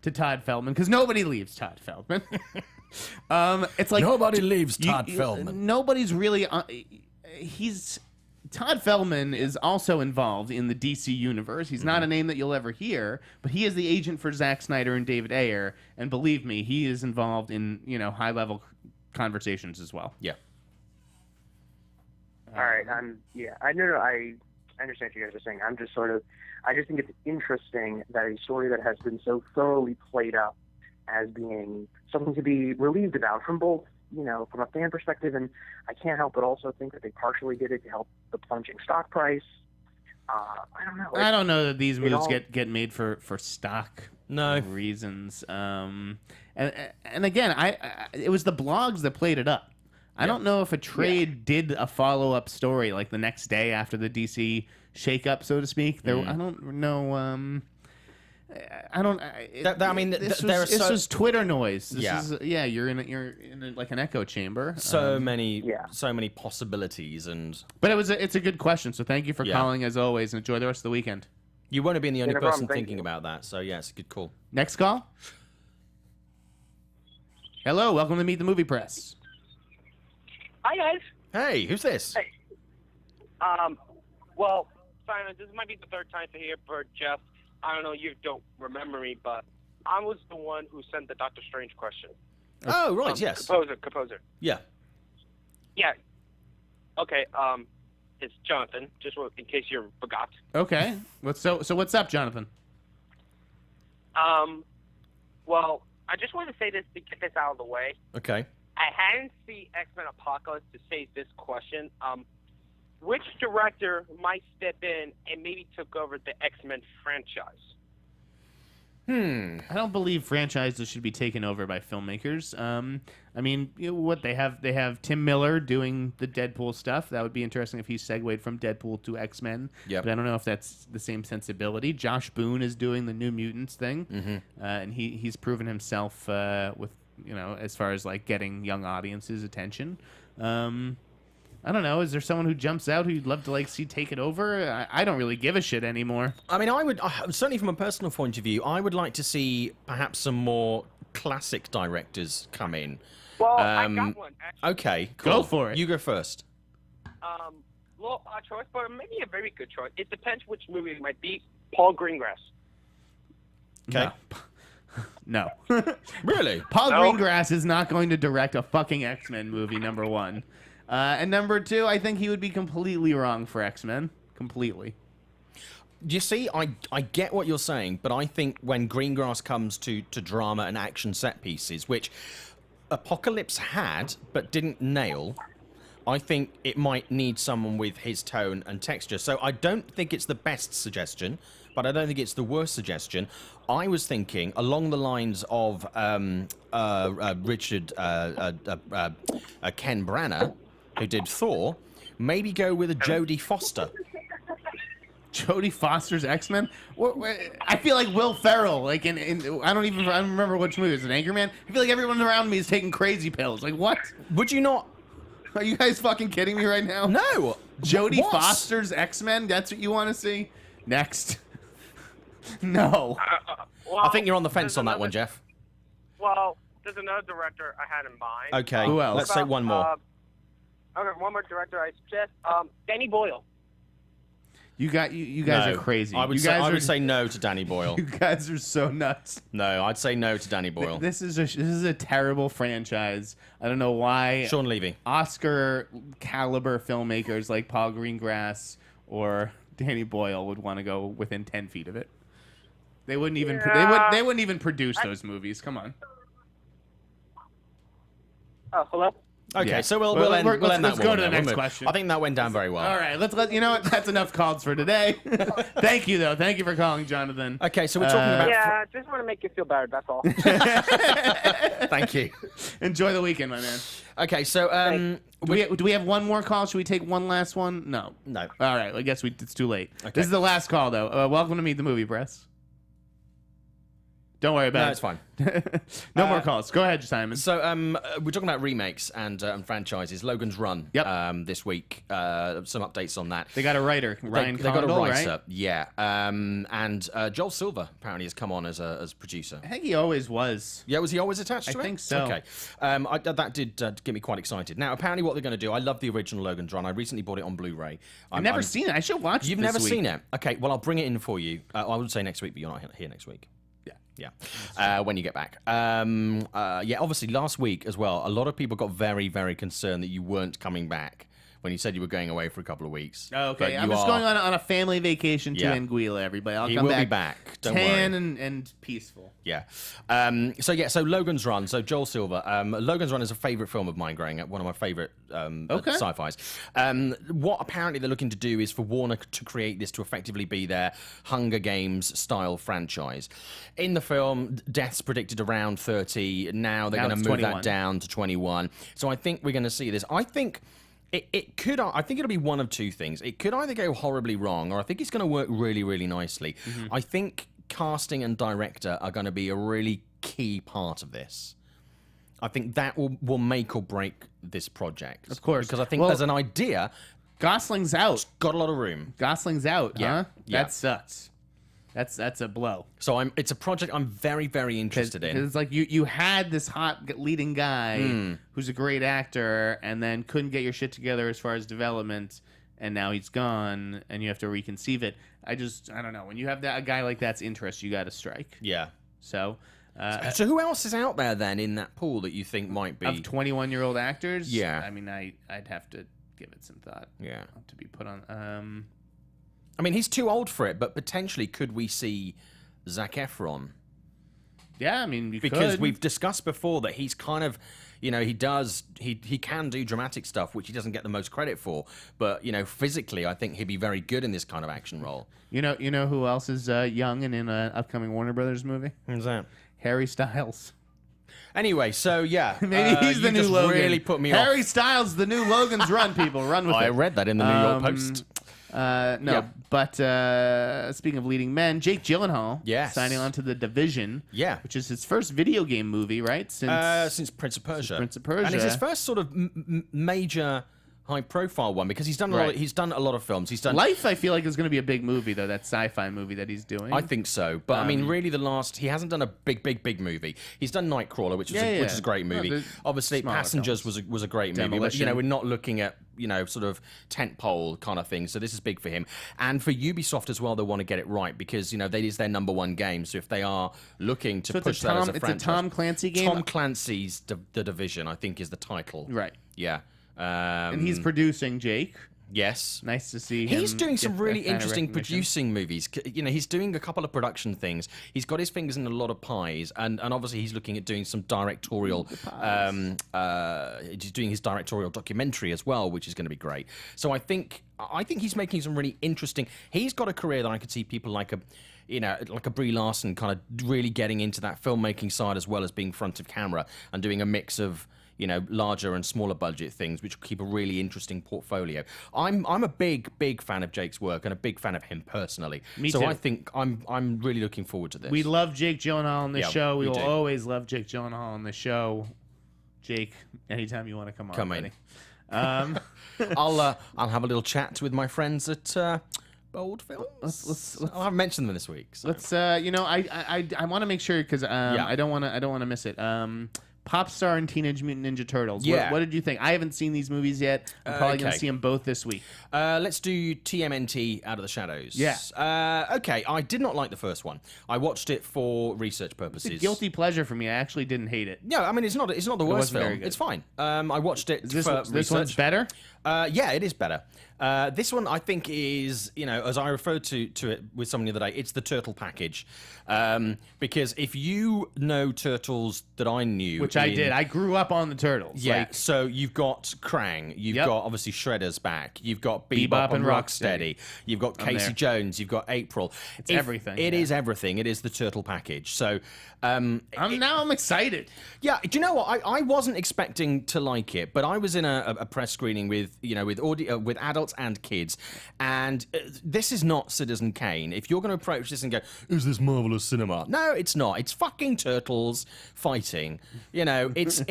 to Todd Feldman, because nobody leaves Todd Feldman. It's like nobody leaves Todd Feldman. Nobody's really. Todd Feldman is also involved in the DC universe. He's not a name that you'll ever hear, but he is the agent for Zack Snyder and David Ayer, and believe me, he is involved in high-level conversations as well. Yeah. All right. I understand what you guys are saying. I just think it's interesting that a story that has been so thoroughly played up as being something to be relieved about from both, from a fan perspective, and I can't help but also think that they partially did it to help the plunging stock price. I don't know. I don't know that these moves get made for stock reasons. And again, it was the blogs that played it up. I don't know if a trade did a follow-up story like the next day after the DC shakeup, so to speak. I don't know. This was Twitter noise. You're in like an echo chamber. So many possibilities, but it's a good question. So thank you for calling as always, and enjoy the rest of the weekend. You won't have been the only person thinking about that. So yeah, it's a good call. Next call. Hello, welcome to Meet the Movie Press. Hi guys. Hey, who's this? Hey. Well, Simon, this might be the third time to hear for Jeff. I don't know, you don't remember me, but I was the one who sent the Doctor Strange question. Oh, right, yes. Composer. Yeah. Yeah. Okay, it's Jonathan, just in case you forgot. Okay. So what's up, Jonathan? Well, I just wanted to say this to get this out of the way. Okay. I hadn't seen X-Men Apocalypse to say this question. Which director might step in and maybe took over the X-Men franchise? I don't believe franchises should be taken over by filmmakers. I mean, they have Tim Miller doing the Deadpool stuff. That would be interesting if he segued from Deadpool to X-Men. Yep. But I don't know if that's the same sensibility. Josh Boone is doing the New Mutants thing, and he's proven himself with as far as like getting young audiences' attention. I don't know. Is there someone who jumps out who you'd love to see take it over? I don't really give a shit anymore. I mean, I would certainly from a personal point of view, I would like to see perhaps some more classic directors come in. Well, I got one. Actually. Okay, cool. Go for it. You go first. Well, choice, but maybe a very good choice. It depends which movie it might be. Paul Greengrass. Okay. No. Really? Paul Greengrass is not going to direct a fucking X-Men movie, number one. And number two, I think he would be completely wrong for X-Men. Completely. You see, I get what you're saying, but I think when Greengrass comes to drama and action set pieces, which Apocalypse had but didn't nail, I think it might need someone with his tone and texture. So I don't think it's the best suggestion, but I don't think it's the worst suggestion. I was thinking along the lines of Ken Branagh, who did Thor, maybe go with a Jodie Foster. Jodie Foster's X-Men? I feel like Will Ferrell, like in I don't remember which movie. It's an Anchorman. I feel like everyone around me is taking crazy pills. Like, what? Would you not? Are you guys fucking kidding me right now? No. Jodie What? Foster's X-Men? That's what you want to see? Next. No. Well, I think you're on the fence there's on that another- one, Jeff. Well, there's another director I had in mind. Okay. Who else? Let's say one more. Okay, one more director I suggest. Danny Boyle. You guys No. are crazy. I would say no to Danny Boyle. You guys are so nuts. No, I'd say no to Danny Boyle. This is a terrible franchise. I don't know why. Sean Levy. Oscar caliber filmmakers like Paul Greengrass or Danny Boyle would want to go within 10 feet of it. They wouldn't even they wouldn't even produce those movies. Come on. Oh, hello? Okay, Yeah. so we'll Well, end let's that go one to the there. next We'll move. question. I think that went down very well. All right, you know what? That's enough calls for today. Thank you though. Thank you for calling, Jonathan. Okay, so we're talking about... Yeah, just want to make you feel better, that's all. Thank you. Enjoy the weekend, my man. Okay, so... Do we have one more call? Should we take one last one? No. No. All right. I guess it's too late. Okay. This is the last call, though. Welcome to Meet the Movie Press. Don't worry about it. No, it's fine. No more calls. Go ahead, Simon. So we're talking about remakes and franchises. Logan's Run this week. Some updates on that. They got a writer, Ryan They got a Condal, writer, right? yeah. And Joel Silver apparently has come on as producer. I think he always was. Yeah, was he always attached to it? I think so. Okay. That did get me quite excited. Now, apparently what they're going to do, I love the original Logan's Run. I recently bought it on Blu-ray. I've never seen it. I should watch it You've this never week. seen it? Okay, well, I'll bring it in for you. I would say next week, but you're not here next week. Yeah, when you get back. Obviously last week as well, a lot of people got very, very concerned that you weren't coming back when you said you were going away for a couple of weeks. Okay, I'm just going on a family vacation to Anguilla, everybody. I'll He come will back be back. Don't tan worry. and peaceful. Yeah. So Logan's Run. So Joel Silver. Logan's Run is a favorite film of mine growing up. One of my favorite sci-fis. What apparently they're looking to do is for Warner to create this to effectively be their Hunger Games style franchise. In the film, deaths predicted around 30. Now they're going to move 21. that down to 21. So I think we're going to see this. I think it could. I think it'll be one of two things. It could either go horribly wrong, or I think it's going to work really, really nicely. Mm-hmm. I think casting and director are going to be a really key part of this. I think that will make or break this project. Of course. Because I think there's an idea. Gosling's out. Got a lot of room. Gosling's out, Yeah. huh? Yeah. That sucks. That's a blow. So it's a project I'm very, very interested in. It's like you had this hot leading guy who's a great actor and then couldn't get your shit together as far as development, and now he's gone and you have to reconceive it. I don't know. When you have a guy like that's interest, you got to strike. Yeah. So So who else is out there then in that pool that you think might be... of 21-year-old actors, Yeah. I mean, I'd have to give it some thought. Yeah. To be put on. I mean, he's too old for it, but potentially could we see Zac Efron? Yeah, I mean, Because could. we've discussed before that he's kind of, he can do dramatic stuff, which he doesn't get the most credit for. But, physically, I think he'd be very good in this kind of action role. You know who else is young and in an upcoming Warner Brothers movie? Who's that? Harry Styles. Anyway, so yeah. Maybe he's the you new just Logan. really put me Harry off. Styles, the new Logan's Run, people. Run with it. I read that in the New York Post. But speaking of leading men, Jake Gyllenhaal Yes. signing on to The Division, Yeah. which is his first video game movie, right? Since Prince of Persia. Prince of Persia. And it's his first sort of major high-profile one because he's done a lot of films. He's done Life, I feel like, is going to be a big movie, though, that sci-fi movie that he's doing. I think so, but I mean, really, he hasn't done a big movie. He's done Nightcrawler, which is a great movie. No, Obviously, smaller Passengers films. was a great movie, but Demolition. we're not looking at sort of tentpole kind of thing. So this is big for him, and for Ubisoft as well. They want to get it right because that is their number one game. So if they are looking to push that as a franchise, it's a Tom Clancy game. Tom Clancy's The Division, I think, is the title. Right. Yeah. And he's producing Jake. Yes. Nice to see him. He's doing some get that really kind of interesting recognition. producing movies. He's doing a couple of production things. He's got his fingers in a lot of pies, and obviously he's looking at doing some directorial. He's doing his directorial documentary as well, which is going to be great. So I think he's making some really interesting. He's got a career that I could see people like a Brie Larson kind of really getting into that filmmaking side as well as being front of camera and doing a mix of larger and smaller budget things, which keep a really interesting portfolio. I'm a big fan of Jake's work and a big fan of him personally. Me so too. I think I'm really looking forward to this. We love Jake Gyllenhaal on this show. We will do. always love Jake Gyllenhaal on the show. Jake, anytime you want to come on, buddy. I'll have a little chat with my friends at Bold Films. Let's I haven't mentioned them this week. So. let's I want to make sure because I don't want to miss it. Popstar and Teenage Mutant Ninja Turtles. Yeah. What did you think? I haven't seen these movies yet. I'm probably going to see them both this week. Let's do TMNT Out of the Shadows. Yeah. Okay, I did not like the first one. I watched it for research purposes. It's a guilty pleasure for me. I actually didn't hate it. No, I mean it's not the worst very film. good. It's fine. I watched it This for research. one's better? Yeah, it is better. This one, I think, is, as I referred to it with someone the other day, it's the turtle package. Because if you know turtles that I knew... Which I did. I grew up on the Turtles. Yeah, so you've got Krang, you've got, obviously, Shredder's back, you've got Bebop, Bebop and and Rocksteady, you've got Casey Jones, you've got April. It's everything. It is everything. It is the turtle package. So... I'm excited. Yeah, do you know what? I wasn't expecting to like it, but I was in a press screening with with adults and kids, and this is not Citizen Kane. If you're going to approach this and go, "Is this marvelous cinema?" No, it's not. It's fucking turtles fighting. It's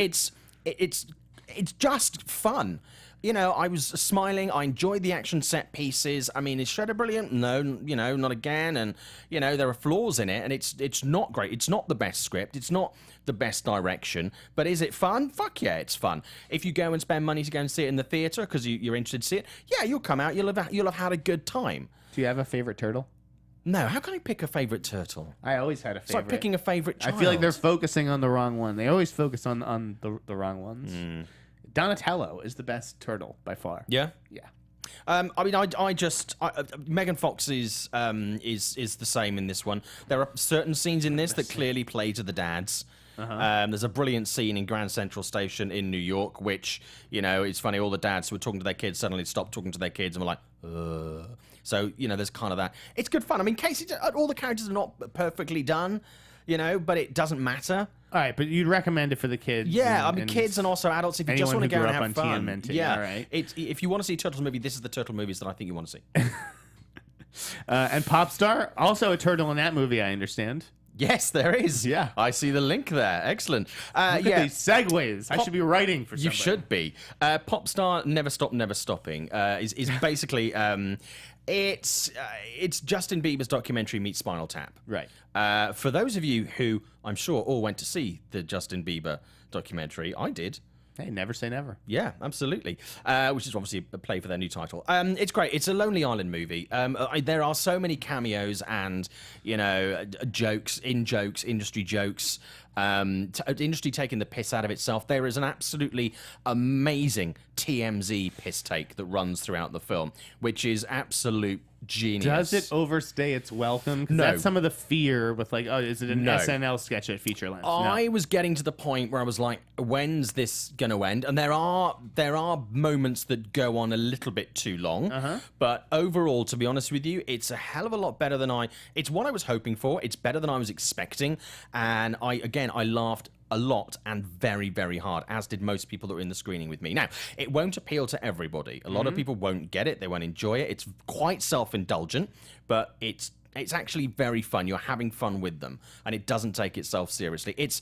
just fun. I was smiling. I enjoyed the action set pieces. I mean, is Shredder brilliant? No, not again. And, there are flaws in it, and it's not great. It's not the best script. It's not the best direction. But is it fun? Fuck yeah, it's fun. If you go and spend money to go and see it in the theater because you're interested to see it, yeah, you'll come out. You'll have had a good time. Do you have a favorite turtle? No, how can I pick a favorite turtle? I always had a favorite. It's like picking a favorite child. I feel like they're focusing on the wrong one. They always focus on the wrong ones. Donatello is the best turtle by far. Yeah? Yeah. I mean, Megan Fox is the same in this one. There are certain scenes in this that clearly play to the dads. There's a brilliant scene in Grand Central Station in New York, which, it's funny, all the dads who were talking to their kids suddenly stopped talking to their kids and were like, ugh. So, there's kind of that. It's good fun. I mean, Casey, all the characters are not perfectly done, but it doesn't matter. All right, but you'd recommend it for the kids. Yeah, I mean, kids and also adults if you just want to go and have fun. TMNT, yeah, all right. If you want to see a Turtles movie, this is the Turtle movies that I think you want to see. And Popstar, also a turtle in that movie, I understand. Yes, there is. Yeah. I see the link there. Excellent. Look at these segues. I should be writing for somebody. You should be. Popstar Never Stop, Never Stopping is basically... It's Justin Bieber's documentary meets Spinal Tap. Right. For those of you who, I'm sure, all went to see the Justin Bieber documentary, I did. Hey, never say never. Yeah, absolutely. Which is obviously a play for their new title. It's great. It's a Lonely Island movie. There are so many cameos and, jokes, industry jokes. Industry taking the piss out of itself. There is an absolutely amazing TMZ piss take that runs throughout the film, which is absolute genius. Does it overstay its welcome? 'Cause No. that's some of the fear with is it an SNL sketch at feature length? I was getting to the point where I was like, when's this going to end? And there are moments that go on a little bit too long. But overall, to be honest with you, it's a hell of a lot better than it's what I was hoping for. It's better than I was expecting. And I laughed a lot and very, very hard, as did most people that were in the screening with me. Now, it won't appeal to everybody. A lot of people won't get it. They won't enjoy it. It's quite self-indulgent, but it's actually very fun. You're having fun with them, and it doesn't take itself seriously. It's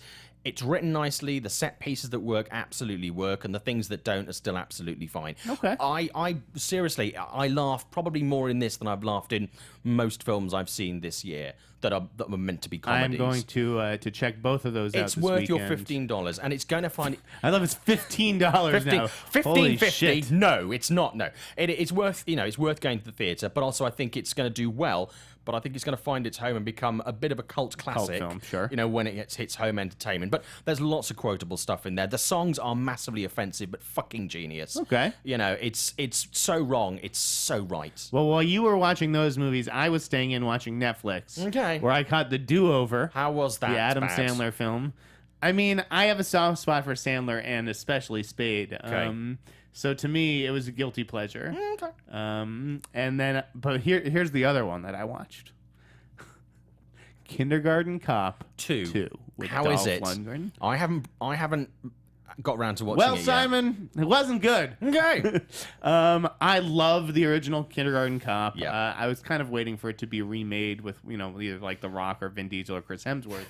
written nicely. The set pieces that work absolutely work, and the things that don't are still absolutely fine. Okay. I seriously, I laughed probably more in this than I've laughed in most films I've seen this year that were meant to be comedies. I'm going to check both of those out It's this worth weekend. your $15, and it's going to find... I love it's $15 now. Holy $15.50. shit. No, it's not. No, it's worth it's worth going to the theater, but also I think it's going to do well. But I think it's going to find its home and become a bit of a cult classic. Cult film, sure. When it hits home entertainment. But there's lots of quotable stuff in there. The songs are massively offensive, but fucking genius. Okay. It's so wrong. It's so right. Well, while you were watching those movies, I was staying in watching Netflix. Okay. Where I caught The Do-Over. How was that? The Adam bad? Sandler film. I mean, I have a soft spot for Sandler and especially Spade. Okay. So to me, it was a guilty pleasure. Okay. And then, but here's the other one that I watched. Kindergarten Cop 2. With How is Dolph it? Lundgren. I haven't got around to watching Well, it Simon, it wasn't good. Okay. I love the original Kindergarten Cop. Yeah. I was kind of waiting for it to be remade with, either like The Rock or Vin Diesel or Chris Hemsworth.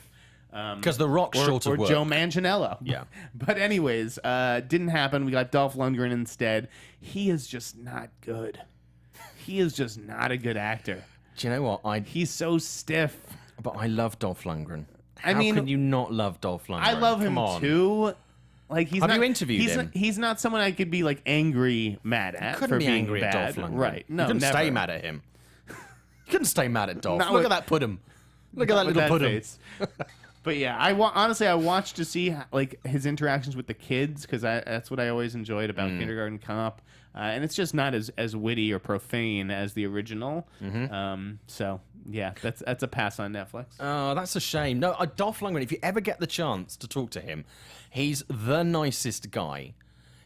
Because The Rock's short of or work. Joe Manganiello. Yeah. But anyways, didn't happen. We got Dolph Lundgren instead. He is just not good. He is just not a good actor. Do you know what? He's so stiff. But I love Dolph Lundgren. I How mean, can you not love Dolph Lundgren? I love him Come on. too. Like he's Have not, you interviewed him? He's not someone I could be like angry mad at. Couldn't for be being angry bad. at Dolph Lundgren. Right? No, you couldn't never. stay mad at him. You couldn't stay mad at Dolph. Not Look with- at that pudding. Look at that With little pudding. face. But yeah, honestly, I watched to see like his interactions with the kids because that's what I always enjoyed about Kindergarten Cop, and it's just not as witty or profane as the original. So yeah, that's a pass on Netflix. Oh, that's a shame. No, Dolph Lundgren, if you ever get the chance to talk to him, he's the nicest guy.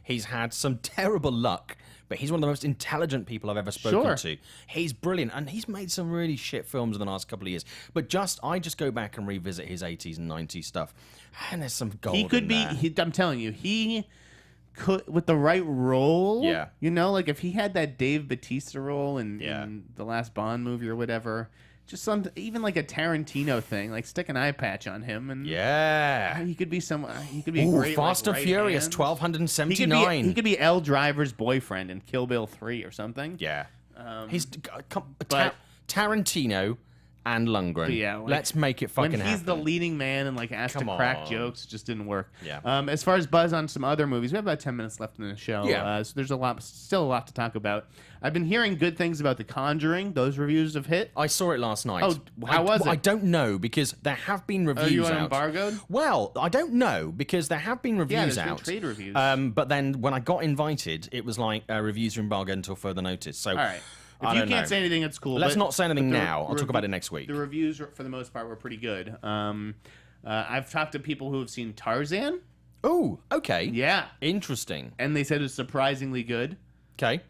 He's had some terrible luck, but he's one of the most intelligent people I've ever spoken to. He's brilliant, and he's made some really shit films in the last couple of years. But I just go back and revisit his 80s and 90s stuff, and there's some gold He could in be. there. I'm telling you, he could with the right role. Yeah. Like if he had that Dave Bautista role in the last Bond movie or whatever. Just even like a Tarantino thing, like stick an eye patch on him, and he could be He could be a great. Fast like, and Furious, hand. 1279. He could be Elle Driver's boyfriend in Kill Bill 3 or something. Yeah. He's Tarantino and Lundgren. Yeah, like, let's make it fucking happen. When he's the leading man and like asked to crack on. jokes, it just didn't work. Yeah. As far as buzz on some other movies, we have about 10 minutes left in the show. Yeah. So there's still a lot to talk about. I've been hearing good things about The Conjuring. Those reviews have hit. I saw it last night. Oh, how was it? I don't know because there have been reviews you out. embargoed? Well, I don't know because there have been reviews there's been out. trade reviews. But then when I got invited, it was like reviews are embargoed until further notice. So All right. If I you don't can't know. say anything, it's cool. Let's but- not say anything but the now. I'll talk about it next week. The reviews, for the most part, were pretty good. I've talked to people who have seen Tarzan. Oh, okay. Yeah. Interesting. And they said it was surprisingly good. Okay.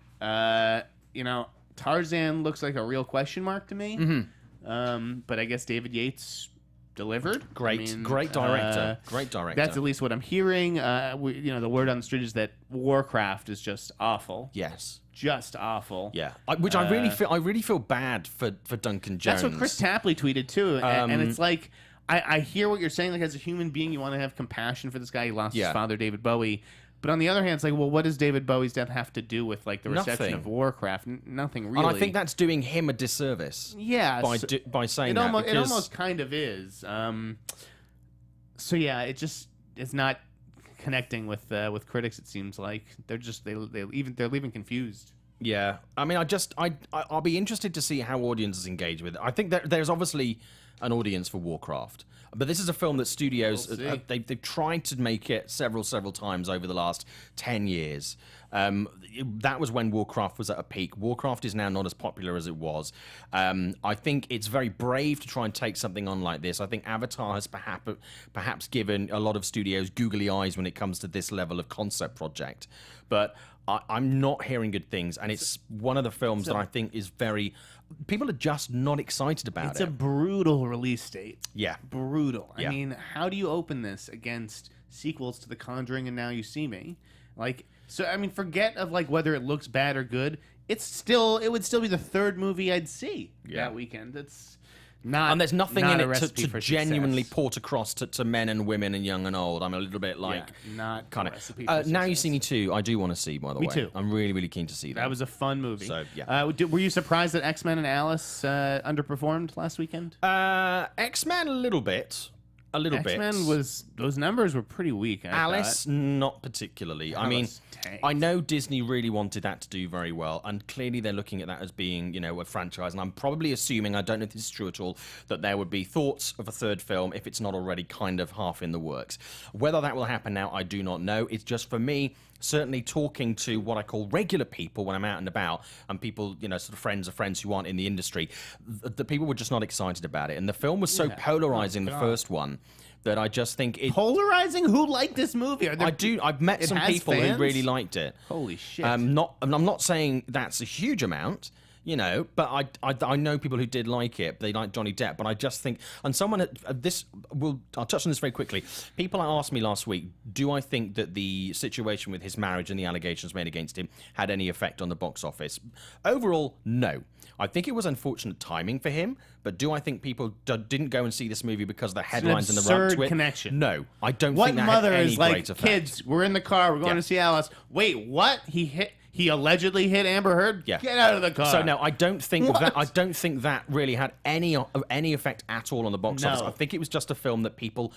Tarzan looks like a real question mark to me. Mm-hmm. But I guess David Yates delivered. Great director. Great director. That's at least what I'm hearing. The word on the street is that Warcraft is just awful. Yes. Just awful. Yeah. Which I really feel bad for Duncan Jones. That's what Chris Tapley tweeted too, and it's like I hear what you're saying. Like as a human being, you want to have compassion for this guy. He lost his father, David Bowie. But on the other hand, it's like, well, what does David Bowie's death have to do with like the reception Nothing. of Warcraft? Nothing really. And I think that's doing him a disservice. Yeah, By saying it that. almost, because it almost kind of is. So yeah, it's not connecting with critics. It seems like they're leaving confused. Yeah, I mean, I'll be interested to see how audiences engage with it. I think there's obviously an audience for Warcraft, but this is a film that studios they've tried to make it several times over the last 10 years. That was when Warcraft was at a peak. Warcraft is now not as popular as it was. I think it's very brave to try and take something on like this. I think Avatar has perhaps given a lot of studios googly eyes when it comes to this level of concept project. But I'm not hearing good things, and it's one of the films that I think is very... People are just not excited about it. It's a brutal release date. Yeah. Brutal. Yeah. I mean, how do you open this against sequels to The Conjuring and Now You See Me? Like, so I mean, forget of like whether it looks bad or good. It would still be the third movie I'd see that weekend. It's not, and there's nothing not in a it recipe to for genuinely success. port across to men and women and young and old. I'm a little bit like not kind a of. recipe for Now You success. See Me Too. I do want to see, by the way. Me too. I'm really, really keen to see that. That was a fun movie. So, yeah. Were you surprised that X-Men and Alice underperformed last weekend? X-Men a little bit. A little bit. X-Men those numbers were pretty weak. Alice, not particularly. I mean, tanked. I know Disney really wanted that to do very well, and clearly they're looking at that as being, a franchise. And I'm probably assuming, I don't know if this is true at all, that there would be thoughts of a third film if it's not already kind of half in the works. Whether that will happen now, I do not know. It's just for me, certainly talking to what I call regular people when I'm out and about, and people, sort of friends of friends who aren't in the industry, the people were just not excited about it. And the film was so polarizing, the first one, that I just think it... Polarizing? Who liked this movie? I've met it some has people fans? who really liked it. Holy shit. I'm not saying that's a huge amount, You know, but I know people who did like it. They like Johnny Depp, but I just think, and someone I'll touch on this very quickly. People asked me last week, do I think that the situation with his marriage and the allegations made against him had any effect on the box office? Overall, no. I think it was unfortunate timing for him, but do I think people didn't go and see this movie because of the headlines and the run to it? Connection. No, I don't what think that mother had any is like, great effect. kids, we're in the car, we're going to see Alice. Wait, what? He allegedly hit Amber Heard? Yeah. Get out of the car. So no, I don't think that really had any effect at all on the box office. I think it was just a film that people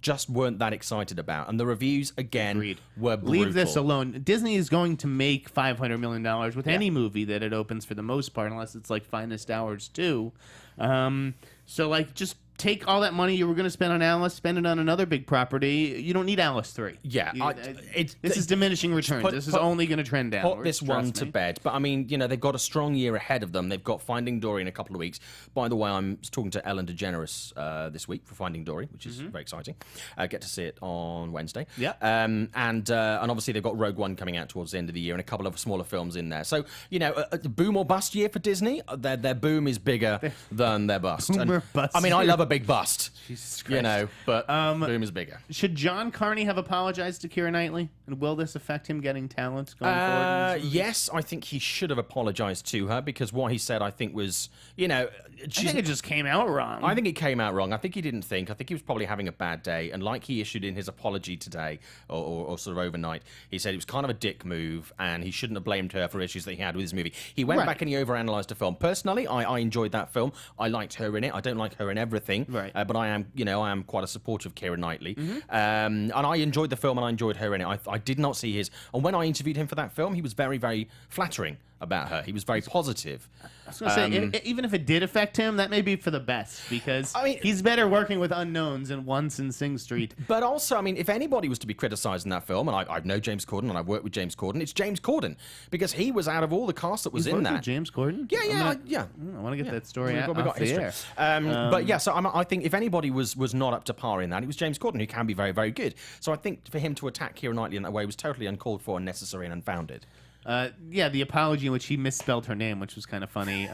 just weren't that excited about, and the reviews again were brutal. Leave this alone. Disney is going to make $500 million with any movie that it opens for the most part, unless it's like Finest Hours 2. So like just take all that money you were going to spend on Alice, spend it on another big property. You don't need Alice 3. Yeah. This is diminishing returns. This is only going to trend downwards. Put this one to bed. But, I mean, you know, they've got a strong year ahead of them. They've got Finding Dory in a couple of weeks. By the way, I'm talking to Ellen DeGeneres this week for Finding Dory, which is very exciting. Get to see it on Wednesday. Yeah. And obviously they've got Rogue One coming out towards the end of the year and a couple of smaller films in there. So, you know, a boom or bust year for Disney. Their boom is bigger than their bust. Bust. I mean, I love a big bust. Jesus Christ. You know, but boom is bigger. Should John Carney have apologized to Keira Knightley? And will this affect him getting talent going forward? Yes, I think he should have apologized to her because what he said, I think, was, you know... I think it just came out wrong. I think it came out wrong. I think he didn't think. I think he was probably having a bad day. And like he issued in his apology today, or sort of overnight, he said it was kind of a dick move and he shouldn't have blamed her for issues that he had with his movie. He went back and he overanalyzed the film. Personally, I enjoyed that film. I liked her in it. I don't like her in everything. Right. But I am quite a supporter of Keira Knightley. And I enjoyed the film and I enjoyed her in it. I did not see his... And when I interviewed him for that film, he was very, very flattering about her. He was very positive. I was going to say, even if it did affect him, that may be for the best because he's better working with unknowns than once in Sing Street. But also, I mean, if anybody was to be criticised in that film, and I know James Corden, and I've worked with James Corden, it's James Corden because he was out of all the cast that was in that. With James Corden? Yeah. I want to get that story out. We got history. But yeah, so I think if anybody was not up to par in that, it was James Corden, who can be very, very good. So I think for him to attack Keira Knightley in that way was totally uncalled for, unnecessary, and unfounded. The apology in which he misspelled her name, which was kind of funny,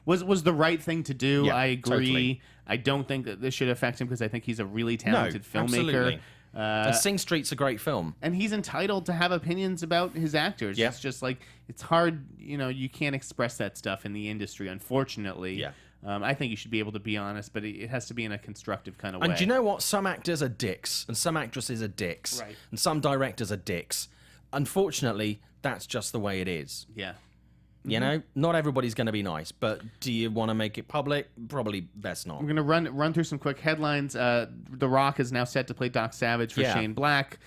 was the right thing to do. Yeah, I agree. Totally. I don't think that this should affect him because I think he's a really talented filmmaker. Absolutely. And Sing Street's a great film. And he's entitled to have opinions about his actors. Yeah. It's just like, it's hard, you can't express that stuff in the industry, unfortunately. Yeah. I think you should be able to be honest, but it has to be in a constructive kind of way. And do you know what? Some actors are dicks, and some actresses are dicks, right. And some directors are dicks. Unfortunately, that's just the way it is. Yeah. You know, not everybody's going to be nice, but do you want to make it public? Probably best not. We're going to run through some quick headlines. The Rock is now set to play Doc Savage for Shane Black.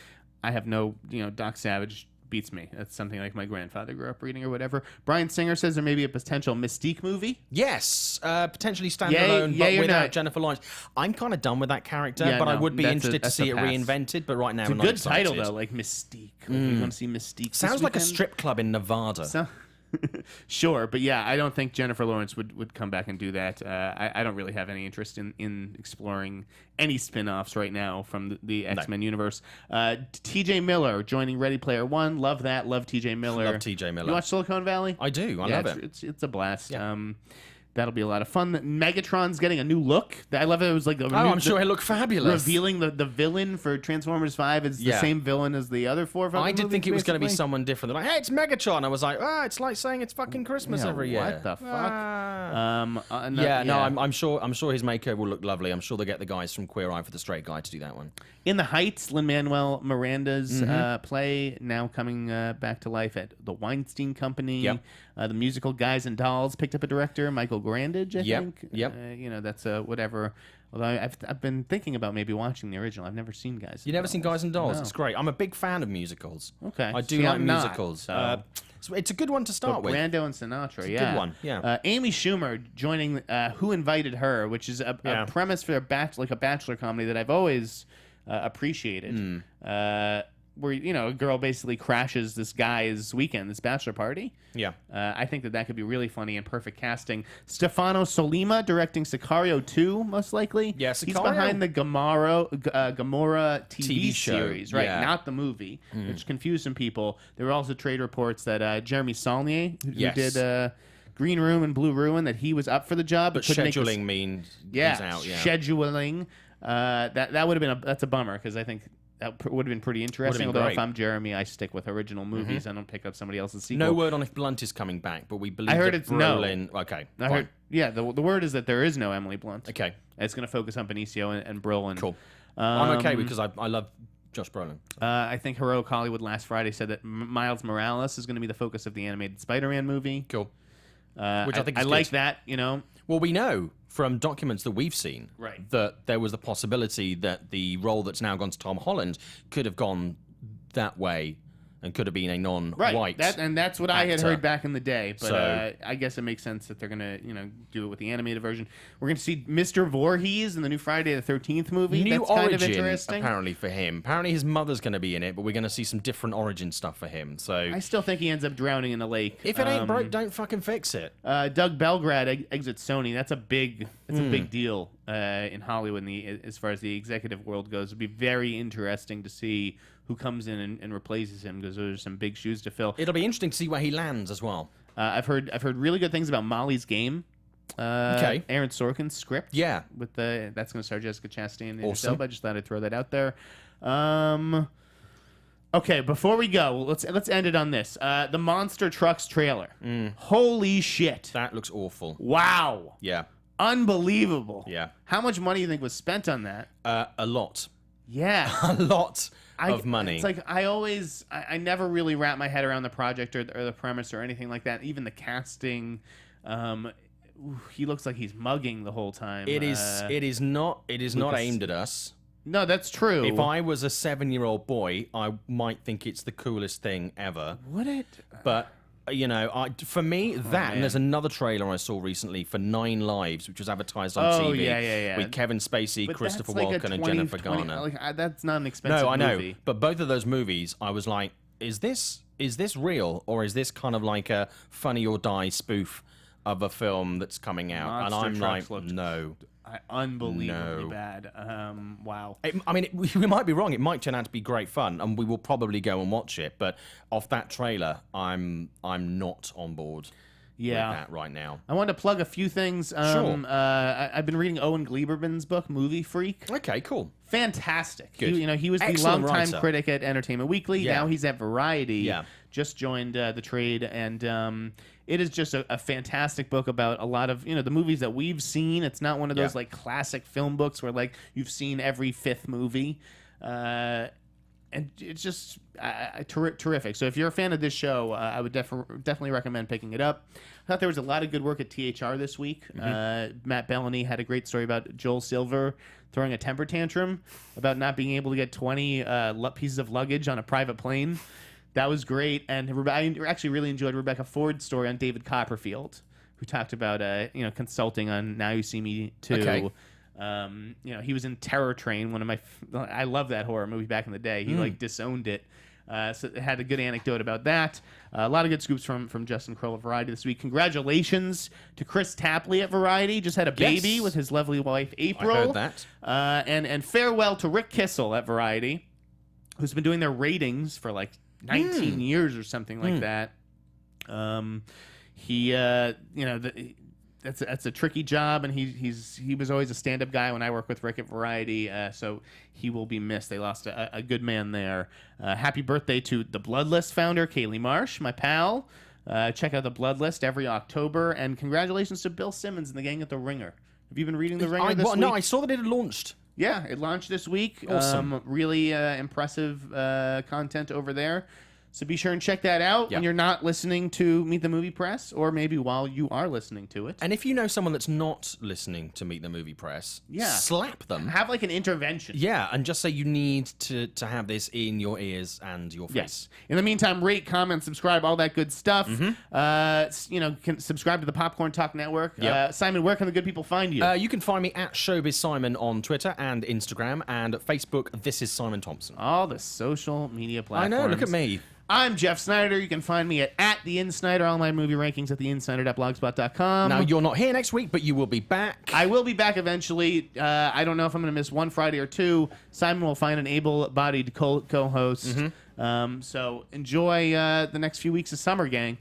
I have no, Doc Savage beats me. That's something like my grandfather grew up reading or whatever. Brian Singer says there may be a potential Mystique movie. Yes, potentially standalone, but without Jennifer Lawrence. I'm kind of done with that character, but I would be interested to see it reinvented. But right now, it's a I'm good not excited. title though, like Mystique. You want to see Mystique? Sounds like a strip club in Nevada. Sure, but yeah, I don't think Jennifer Lawrence would come back and do that. I don't really have any interest in exploring any spin-offs right now from the X-Men universe. TJ Miller joining Ready Player One. Love that. Love TJ Miller. Love TJ Miller. You watch Silicon Valley? I do. I love it. It's a blast. Yeah. That'll be a lot of fun. Megatron's getting a new look. I love it. It was like I'm sure he'll look fabulous. Revealing the villain for Transformers 5 is the same villain as the other 4 or 5 I did movies, think it was going to be basically. someone different. They're like, hey, it's Megatron. I was like, it's like saying it's fucking Christmas every year. What the fuck? I'm sure his makeover will look lovely. I'm sure they'll get the guys from Queer Eye for the Straight Guy to do that one. In the Heights, Lin-Manuel Miranda's play now coming back to life at the Weinstein Company. Yep. The musical Guys and Dolls picked up a director, Michael Grandage, I think. Yep. That's whatever. Although I've been thinking about maybe watching the original. I've never seen Guys and Dolls. You never seen Guys and Dolls? No. It's great. I'm a big fan of musicals. Okay. I do See, like I'm not, musicals. so- It's a good one to start with. Brando and Sinatra, It's a good one, yeah. Amy Schumer joining Who Invited Her, which is a premise for a bachelor comedy that I've always appreciated. Where a girl basically crashes this guy's weekend, this bachelor party. Yeah. I think that could be really funny and perfect casting. Stefano Solima directing Sicario 2, most likely. Yeah, He's Sicario. behind the Gamora TV show, series, right? yeah. Not the movie, which confused some people. There were also trade reports that Jeremy Saulnier, who Yes. did Green Room and Blue Ruin that he was up for the job, but scheduling means he's out. Yeah, scheduling. That would have been that's a bummer because I think that would have been pretty interesting. Although if I'm Jeremy, I stick with original movies. I don't pick up somebody else's sequel. No word on if Blunt is coming back, but we believe I heard it's Brolin. no. Okay, I heard, the word is that there is no Emily Blunt. Okay, it's going to focus on Benicio and Brolin. Cool. I'm okay because I love Josh Brolin. I think Heroic Hollywood last Friday said that Miles Morales is going to be the focus of the animated Spider-Man movie. Cool. Which I think is I like that. Well, we know from documents that we've seen that there was the possibility that the role that's now gone to Tom Holland could have gone that way and could have been a non-white and that's what I had actor. heard back in the day. But So- I guess it makes sense that they're gonna do it with the animated version. We're gonna see Mr. Voorhees in the new Friday the 13th movie. New that's origin, kind of interesting. apparently, for him. Apparently his mother's going to be in it, but we're going to see some different origin stuff for him. So I still think he ends up drowning in a lake. if it ain't broke, don't fucking fix it. Doug Belgrad exits Sony. That's a big deal in Hollywood as far as the executive world goes. It'd be very interesting to see who comes in and replaces him because those are some big shoes to fill. It'll be interesting to see where he lands as well. I've heard really good things about Molly's Game. Okay. Aaron Sorkin's script. Yeah. That's going to star Jessica Chastain and Idris Awesome. Elba. I just thought I'd throw that out there. Okay, before we go, let's end it on this. The Monster Trucks trailer. Holy shit! That looks awful. Wow. Yeah. Unbelievable. Yeah. How much money do you think was spent on that? A lot. Yeah. A lot of money. It's like I never really wrap my head around the project or the premise or anything like that. Even the casting, he looks like he's mugging the whole time. It is not aimed at us. No, that's true. If I was a 7-year-old boy, I might think it's the coolest thing ever. Would it? But for me, and there's another trailer I saw recently for 9 Lives, which was advertised on TV. Yeah. With Kevin Spacey, But Christopher that's like Walken, a and 20, Jennifer Garner. That's not an expensive No, I know. movie. But both of those movies, I was like, is this real, or is this kind of like a Funny or Die spoof of a film that's coming out? Monster and I'm Trucks like, looked no. Unbelievably bad. Wow. We might be wrong. It might turn out to be great fun, and we will probably go and watch it. But off that trailer, I'm not on board with that right now. I wanted to plug a few things. Sure. I've been reading Owen Gleiberman's book, Movie Freak. Okay, cool. Fantastic. Good. He was the Excellent longtime writer. critic at Entertainment Weekly. Yeah. Now he's at Variety. Yeah. Just joined the trade, and it is just a fantastic book about a lot of the movies that we've seen. It's not one of those like classic film books where like you've seen every 5th movie, and it's just terrific. So if you're a fan of this show, I would definitely recommend picking it up. I thought there was a lot of good work at THR this week. Matt Bellany had a great story about Joel Silver throwing a temper tantrum about not being able to get 20 pieces of luggage on a private plane. That was great, and I actually really enjoyed Rebecca Ford's story on David Copperfield, who talked about consulting on Now You See Me Too. Okay. He was in Terror Train, one of I love that horror movie back in the day. He disowned it. So it had a good anecdote about that. A lot of good scoops from Justin Kroll of Variety this week. Congratulations to Chris Tapley at Variety. Just had a baby with his lovely wife April. I heard that. And farewell to Rick Kissel at Variety, who's been doing their ratings for like 19 years or something like that. That's a tricky job, and he was always a stand-up guy when I worked with Rick at Variety, so he will be missed. They lost a good man there. Happy birthday to the Bloodlist founder, Kaylee Marsh, my pal. Check out the Bloodlist every October, and congratulations to Bill Simmons and the gang at The Ringer. Have you been reading The Ringer this week? No, I saw that it had launched. Yeah, it launched this week. Awesome. Really impressive content over there. So be sure and check that out when you're not listening to Meet the Movie Press, or maybe while you are listening to it. And if you know someone that's not listening to Meet the Movie Press, slap them. Have like an intervention. Yeah, and just say you need to have this in your ears and your face. Yes. In the meantime, rate, comment, subscribe, all that good stuff. Can subscribe to the Popcorn Talk Network. Yep. Simon, where can the good people find you? You can find me at Showbiz Simon on Twitter and Instagram, and Facebook. This is Simon Thompson. All the social media platforms. I know. Look at me. I'm Jeff Sneider. You can find me at the InSneider, all my movie rankings at theinsneider.blogspot.com. Now, you're not here next week, but you will be back. I will be back eventually. I don't know if I'm going to miss one Friday or two. Simon will find an able-bodied co-host. So enjoy the next few weeks of summer, gang.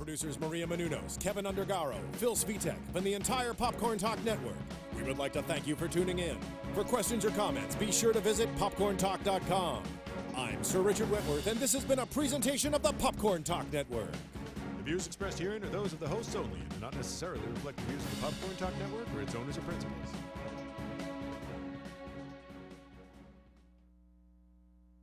producers Maria Menounos, Kevin Undergaro, Phil Svitek, and the entire Popcorn Talk Network, we would like to thank you for tuning in. For questions or comments, be sure to visit popcorntalk.com. I'm Sir Richard Wentworth, and this has been a presentation of the Popcorn Talk Network. The views expressed herein are those of the hosts only and do not necessarily reflect the views of the Popcorn Talk Network or its owners or principals.